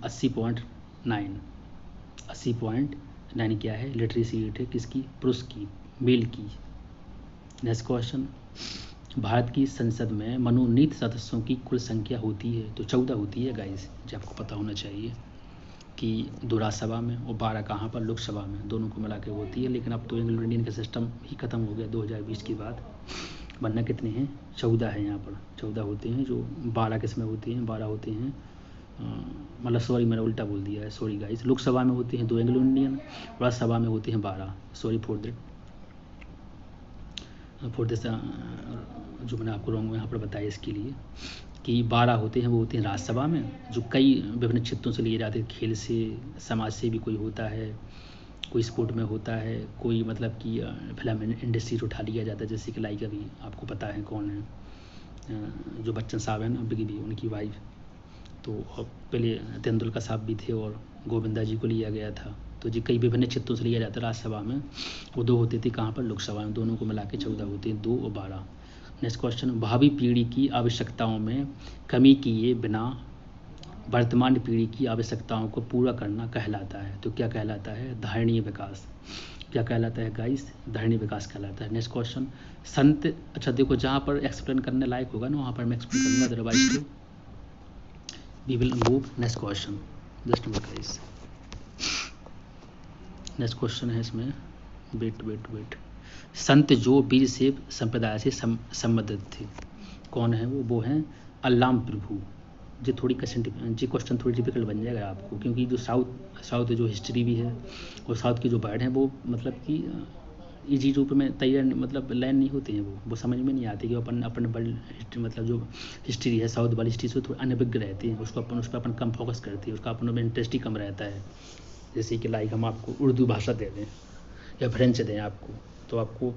Speaker 1: 80.9 क्या है, लिटरेसी रेट है किसकी, पुरुष की, मेल की। नेक्स्ट क्वेश्चन, भारत की संसद में मनोनीत सदस्यों की कुल संख्या होती है, तो 14 होती है गाइस, जो आपको पता होना चाहिए कि 2 राज्यसभा में और 12 कहाँ पर, लोकसभा में, दोनों को मिला के होती है। लेकिन अब तो एंग्लो इंडियन का सिस्टम ही खत्म हो गया 2020 के बाद। बनना कितने हैं, 14 है यहाँ पर, 14 होते हैं, जो 12 किस में होते हैं, 12 होते हैं, मतलब सॉरी मैंने उल्टा बोल दिया है, सॉरी गाइस। लोकसभा में होते हैं 2 एंग्लो इंडियन, राज्यसभा में होते हैं 12, सॉरी फॉर दिस जो मैंने आपको रॉन्ग यहाँ पर बताया इसके लिए, कि 12 होते हैं, वो होते हैं राज्यसभा में, जो कई विभिन्न क्षेत्रों से लिए जाते हैं, खेल से, समाज से भी कोई होता है, कोई स्पोर्ट में होता है, कोई मतलब कि फिल्म इंडस्ट्री से उठा लिया जाता है, जैसे कि लाइक अभी आपको पता है कौन है, जो बच्चन साहब हैं ना, बिग बी, उनकी वाइफ। तो पहले तेंदुलकर साहब भी थे और गोविंदा जी को लिया गया था। तो जी कई विभिन्न क्षेत्रों से लिया जाता है राज्यसभा में, वो 2 होते थे, कहाँ पर, लोकसभा में, दोनों को मिला के 14 होते हैं, 2 और 12। नेक्स्ट क्वेश्चन, भावी पीढ़ी की आवश्यकताओं में कमी किए बिना वर्तमान पीढ़ी की आवश्यकताओं को पूरा करना कहलाता है, तो क्या कहलाता है, धारणीय विकास। क्या कहलाता है गाइस, धारणीय विकास कहलाता है। नेक्स्ट क्वेश्चन, संत, अच्छा देखो जहाँ पर एक्सप्लेन करने लायक होगा ना वहाँ पर मैं एक्सप्लेन करूँगा, अदरवाइज तो we will move next question, just wait guys. Next question है इसमें, वेट, संत जो वीर शैव संप्रदाय से संबंधित थे। कौन है वो हैं अल्लाम प्रभु। जी क्वेश्चन थोड़ी डिफिकल्ट बन जाएगा आपको, क्योंकि जो साउथ जो हिस्ट्री भी है और साउथ की जो वर्ड हैं वो मतलब कि इजी रूप में तैयार मतलब लाइन नहीं होते हैं, वो समझ में नहीं आते कि अपन वर्ल्ड हिस्ट्री मतलब जो हिस्ट्री है साउथ वाली हिस्ट्री से थोड़ा अनभिज्ञ रहते हैं, उस पर अपन कम फोकस करते हैं, उसका अपन में इंटरेस्ट ही कम रहता है। जैसे कि लाइक हम आपको उर्दू भाषा दे दें या फ्रेंच दें आपको, तो आपको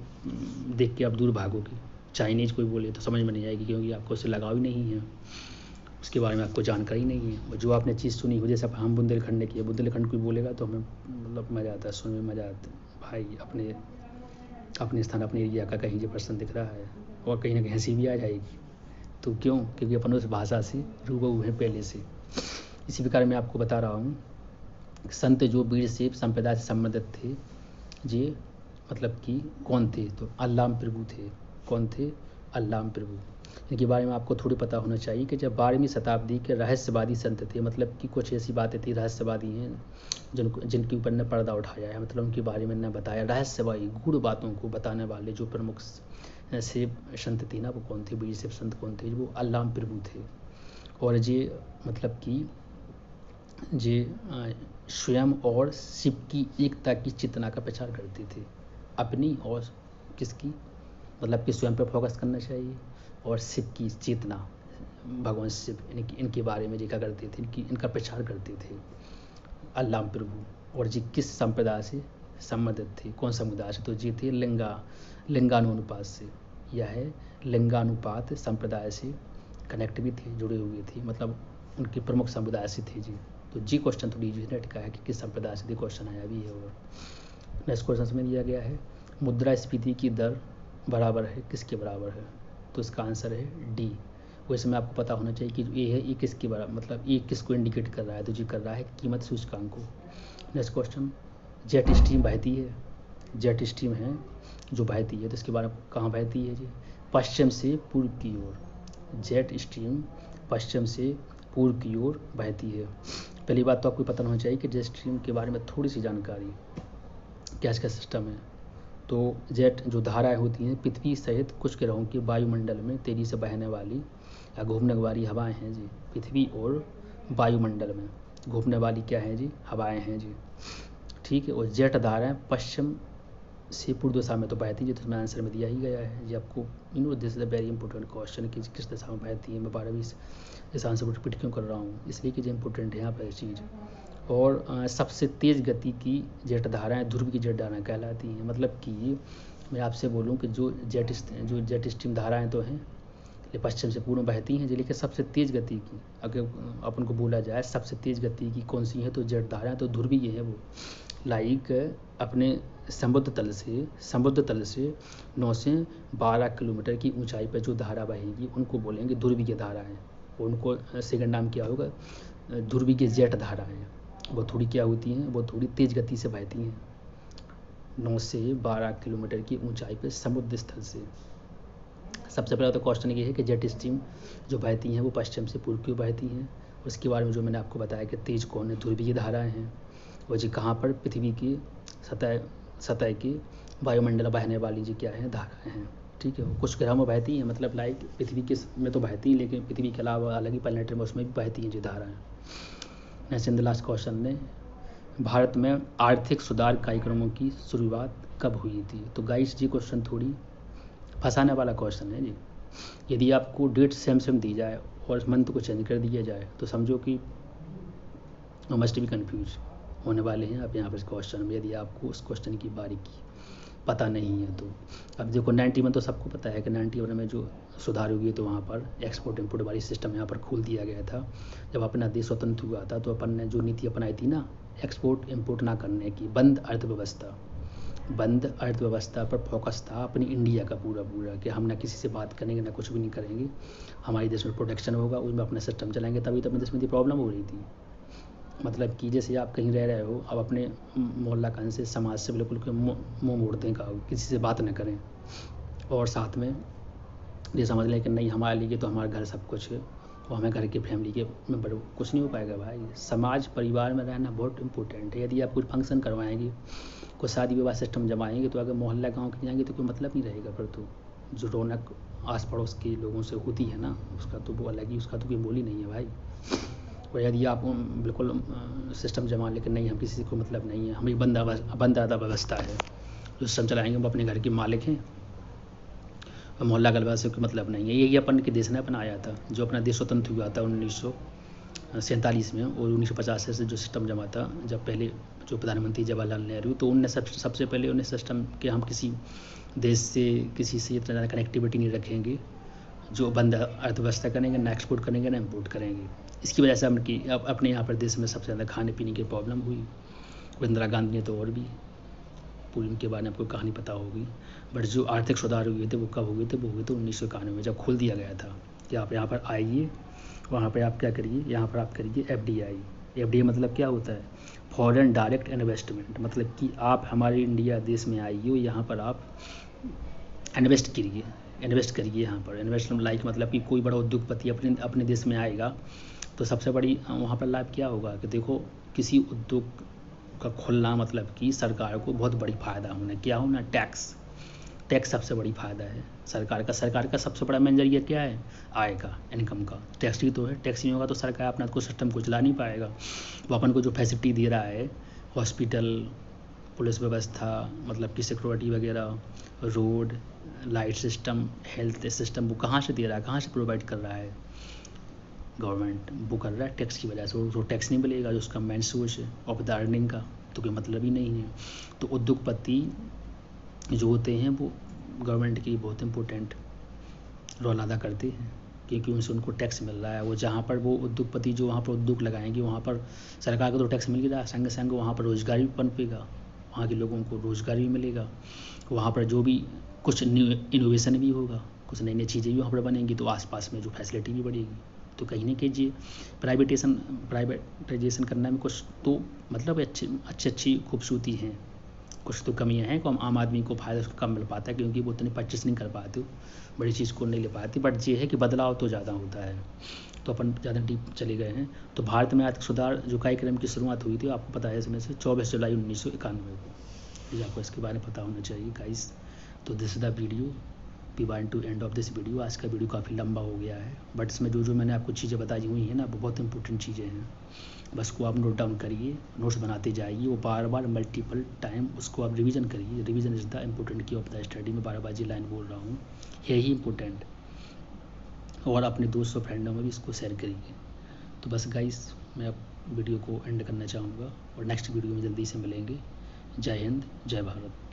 Speaker 1: देख के आप दूर भागोगे। चाइनीज़ कोई बोले तो समझ में नहीं आएगी, क्योंकि आपको उससे लगाव ही नहीं है, उसके बारे में आपको जानकारी नहीं है। और जो आपने चीज़ सुनी हो, जैसे हम बुंदेलखंड ने किया, बुंदेलखंड कोई बोलेगा तो हमें मतलब मज़ा आता है, सुनने में मज़ा आता है। भाई अपने स्थान अपने एरिया का कहीं जो पर्सन दिख रहा है और कहीं ना कहीं हंसी भी आ जाएगी, तो क्यों? क्योंकि अपन उस भाषा से रूबरू हैं पहले से। इसी प्रकार मैं आपको बता रहा हूँ, संत जो वीर शैव संप्रदाय से संबंधित थे, ये मतलब कि कौन थे? तो अल्लाम प्रभु थे। कौन थे? अल्लाम प्रभु। इनके बारे में आपको थोड़ी पता होना चाहिए कि जब 12वीं शताब्दी के रहस्यवादी संत थे, मतलब कि कुछ ऐसी बातें थी रहस्यवादी हैं जिनके ऊपर ने पर्दा उठाया है, मतलब उनके बारे में ने बताया, रहस्यवादी गूढ़ बातों को बताने वाले जो प्रमुख शैव संत थे ना, वो कौन थे? वीर शैव संत कौन थे? वो अल्लाम प्रभु थे। और ये मतलब कि ये स्वयं और शिव की एकता की चेतना का प्रचार करते थे, अपनी और किसकी, मतलब कि स्वयं पर फोकस करना चाहिए, और शिव की चेतना, भगवान शिव इनके बारे में क्या करते थे, इनका प्रचार करते थे अल्लाम प्रभु। और जी किस संप्रदाय से संबंधित थे? कौन समुदाय से? तो जी थे लिंगानुपात से, यह है लिंगानुपात संप्रदाय से कनेक्ट भी थे, जुड़े हुए थे, मतलब उनके प्रमुख समुदाय से थे जी। तो जी क्वेश्चन थोड़ी यूनिट का है कि किस संप्रदाय से क्वेश्चन आया भी है। और नेक्स्ट क्वेश्चन में दिया गया है, मुद्रास्फीति की दर बराबर है किसके बराबर है? तो इसका आंसर है डी। वैसे में आपको पता होना चाहिए कि ए है, ये किसके बराबर, मतलब ये किसको इंडिकेट कर रहा है? तो जी कर रहा है कीमत सूचकांक को। नेक्स्ट क्वेश्चन, जेट स्ट्रीम बहती है, जेट स्ट्रीम है जो बहती है, तो इसके बारे में कहाँ बहती है जी? पश्चिम से पूर्व की ओर। जेट स्ट्रीम पश्चिम से पूर्व की ओर बहती है। पहली बात तो आपको पता होना चाहिए कि जेट स्ट्रीम के बारे में थोड़ी सी जानकारी, क्या इसका सिस्टम है। तो जेट जो धाराएं होती हैं पृथ्वी सहित कुछ ग्रहों के वायुमंडल में तेज़ी से बहने वाली या घूमने वाली हवाएं हैं जी। पृथ्वी और वायुमंडल में घूमने वाली क्या है जी? हवाएं हैं जी, ठीक है। और जेट धाराएं पश्चिम से पूर्व दिशा में तो बहती है, तो इसमें आंसर में दिया ही गया है जी आपको। This is a very important question कि किस दिशा में बहती है। मैं 12वीं इस आंसर को रिपीट क्यों कर रहा हूँ? इसलिए कि जो इंपॉर्टेंट है यहाँ पर चीज़। और सबसे तेज़ गति की जेट धाराएं ध्रुव की जेट धाराएं कहलाती हैं। मतलब कि मैं आपसे बोलूँ कि जो जेट स्ट्रीम धाराएं तो हैं ये पश्चिम से पूर्व बहती हैं, लेकिन सबसे तेज़ गति की अगर अपन को बोला जाए सबसे तेज़ गति की कौन सी है, तो जेट धाराएं तो ध्रुवीय है वो। लाइक अपने समुद्र तल से 9 से 12 किलोमीटर की ऊंचाई पर जो धारा बहेगी उनको बोलेंगे ध्रुवीय धाराएं। उनको सेकंड नाम क्या होगा? ध्रुवीय जेट धाराएं। वो थोड़ी क्या होती हैं? वो थोड़ी तेज़ गति से बहती हैं 9 से 12 किलोमीटर की ऊंचाई पर समुद्र स्थल से। सबसे पहला तो क्वेश्चन ये है कि जेट स्ट्रीम जो बहती हैं वो पश्चिम से पूर्व क्यों बहती हैं। उसके बारे में जो मैंने आपको बताया कि तेज कौन है, ध्रुवीय धाराएं हैं। वो जी कहाँ पर? पृथ्वी की सतह की वायुमंडल बहने वाली जी क्या है? धाराएं हैं, ठीक है। वो कुछ ग्रह में बहती हैं, मतलब लाइक पृथ्वी के में तो बहती हैं, लेकिन पृथ्वी के अलावा अलग ही प्लैनेट में उसमें भी बहती हैं जी धाराएं। Next in the last question ने, भारत में आर्थिक सुधार कार्यक्रमों की शुरुआत कब हुई थी? तो गाइस जी क्वेश्चन थोड़ी फंसाने वाला क्वेश्चन है जी। यदि आपको डेट सेम दी जाए और मंथ को चेंज कर दिया जाए तो समझो कि मस्ट भी कन्फ्यूज होने वाले हैं आप यहाँ पर इस क्वेश्चन में, यदि आपको उस क्वेश्चन की बारीकी पता नहीं है तो। अब देखो 91 तो सबको पता है कि 91 में जो सुधार हुई तो वहाँ पर एक्सपोर्ट इम्पोर्ट वाली सिस्टम यहाँ पर खोल दिया गया था। जब अपना देश स्वतंत्र हुआ था तो अपन ने जो नीति अपनाई थी ना, एक्सपोर्ट इम्पोर्ट ना करने की, बंद अर्थव्यवस्था पर फोकस था अपनी इंडिया का पूरा कि हम ना किसी से बात करेंगे ना कुछ भी नहीं करेंगे, हमारे देश में प्रोटेक्शन होगा, उसमें अपना सिस्टम चलाएंगे। तभी तो अपने देश में प्रॉब्लम हो रही थी। मतलब कि जैसे आप कहीं रह रहे हो, अब अपने मोहल्ला कान से समाज से बिल्कुल मुँह मोड़ दें, का किसी से बात न करें, और साथ में ये समझ लें कि नहीं हमारे लिए तो हमारा घर सब कुछ है और हमें घर के फैमिली के मेंबर कुछ नहीं हो पाएगा। भाई समाज परिवार में रहना बहुत इंपॉर्टेंट है। यदि आप कुछ फंक्शन करवाएंगे, आपको शादी विवाह सिस्टम जब आएंगे तो अगर मोहल्ला गांव के जाएंगे तो कोई मतलब नहीं रहेगा। फिर तो जो रौनक आस पड़ोस के लोगों से होती है ना, उसका तो वो अलग ही, उसका तो कोई बोल ही नहीं है भाई। और यदि आप बिल्कुल सिस्टम जमा लेकिन नहीं, हम किसी को मतलब नहीं है, हमें बंदा व्यवस्था है, जो सिस्टम चलाएंगे वो अपने घर के मालिक हैं, और मोहल्ला गलबा से कोई मतलब नहीं है। यही अपन के देश ने अपनाया था। जो अपना देश स्वतंत्र हुआ था 1947 में, और 1950 से जो सिस्टम जमा था, जब पहले जो प्रधानमंत्री जवाहरलाल नेहरू, तो उनने सबसे पहले उन्हें सिस्टम के हम किसी देश से किसी से इतना ज़्यादा कनेक्टिविटी नहीं रखेंगे, जो बंद अर्थव्यवस्था करेंगे, ना एक्सपोर्ट करेंगे ना इम्पोर्ट करेंगे। इसकी वजह से अपने यहाँ पर देश में सबसे ज़्यादा खाने पीने की प्रॉब्लम हुई। और इंदिरा गांधी ने तो और भी पूरी उनके बारे में आपको कहानी पता होगी। बट जो आर्थिक सुधार हुए थे वो कब हुए थे? वो हुए थे 1991 में, जब खोल दिया गया था कि आप यहाँ पर आइए, वहाँ पर आप क्या करिए, यहाँ पर आप करिए FDI मतलब क्या होता है? Foreign direct investment. मतलब कि आप हमारे इंडिया देश में आइए, यहाँ पर आप इन्वेस्ट करिए यहाँ पर। इन्वेस्टमेंट लाइक मतलब कि कोई बड़ा उद्योगपति अपने देश में आएगा तो सबसे बड़ी वहाँ पर लाभ क्या होगा कि देखो, किसी उद्योग का खुलना मतलब कि सरकार को बहुत बड़ी फ़ायदा होना। क्या होना? टैक्स सबसे बड़ी फ़ायदा है सरकार का सबसे बड़ा मेन जरिया क्या है? आय का, इनकम का। टैक्स ही तो है। टैक्स नहीं होगा तो सरकार अपना को सिस्टम को चला नहीं पाएगा। वो अपन को जो फैसिलिटी दे रहा है, हॉस्पिटल, पुलिस व्यवस्था, मतलब कि सिक्योरिटी वगैरह, road, light system, health system, वो कहाँ से दे रहा है, कहाँ से प्रोवाइड कर रहा है? गवर्नमेंट। वो कर रहा है टैक्स की वजह से। जो टैक्स नहीं मिलेगा, जो उसका मेन सोर्स है ऑफ द अर्निंग का, तो कोई मतलब ही नहीं है। तो उद्योगपति जो होते हैं वो गवर्नमेंट की बहुत इंपॉर्टेंट रोल अदा करते हैं, क्योंकि उनसे उनको टैक्स मिल रहा है। वो जहाँ पर वो उद्योगपति जो वहाँ पर उद्योग लगाएंगे, वहाँ पर सरकार को तो टैक्स मिल ही रहा है, संग संग वहाँ पर रोजगार भी पनपेगा, वहाँ के लोगों को रोजगार भी मिलेगा। वहाँ पर जो भी कुछ न्यू इनोवेशन भी होगा, कुछ नई नई चीज़ें भी वहाँ पर बनेंगी, तो आसपास में जो फैसिलिटी भी बढ़ेगी। तो कहीं ना कहीं प्राइवेटाइजेशन करने में कुछ तो मतलब अच्छी खूबसूरती हैं, कुछ तो कमियां हैं। आम आदमी को फ़ायदा कम मिल पाता है, क्योंकि वो इतनी परचेस नहीं कर पाते, बड़ी चीज़ को नहीं ले पाती। बट ये है कि बदलाव तो ज़्यादा होता है। तो अपन ज़्यादा डीप चले गए हैं। तो भारत में आर्थिक सुधार जो कार्यक्रम की शुरुआत हुई थी, आपको पता है, इसमें से 24 जुलाई 1991 को। ये आपको इसके बारे में पता होना चाहिए गाइस। तो this is the video, we want to end of this video. आज का वीडियो काफ़ी लंबा हो गया है, बट इसमें जो मैंने आपको चीज़ें बताई हुई हैं ना, वो बहुत इंपॉर्टेंट चीज़ें हैं। बस को आप नोट डाउन करिए, नोट्स बनाते जाइए, वो बार बार मल्टीपल टाइम उसको आप रिवीजन करिए। रिवीजन इज़ द इम्पोर्टेंट की ऑफ द स्टडी। में 12 बार जी लाइन बोल रहा हूँ, यही इम्पोर्टेंट। और अपने दोस्तों फ्रेंडों में भी इसको शेयर करिए। तो बस गाइस, मैं अब वीडियो को एंड करना चाहूँगा, और नेक्स्ट वीडियो में जल्दी से मिलेंगे। जय हिंद, जय भारत।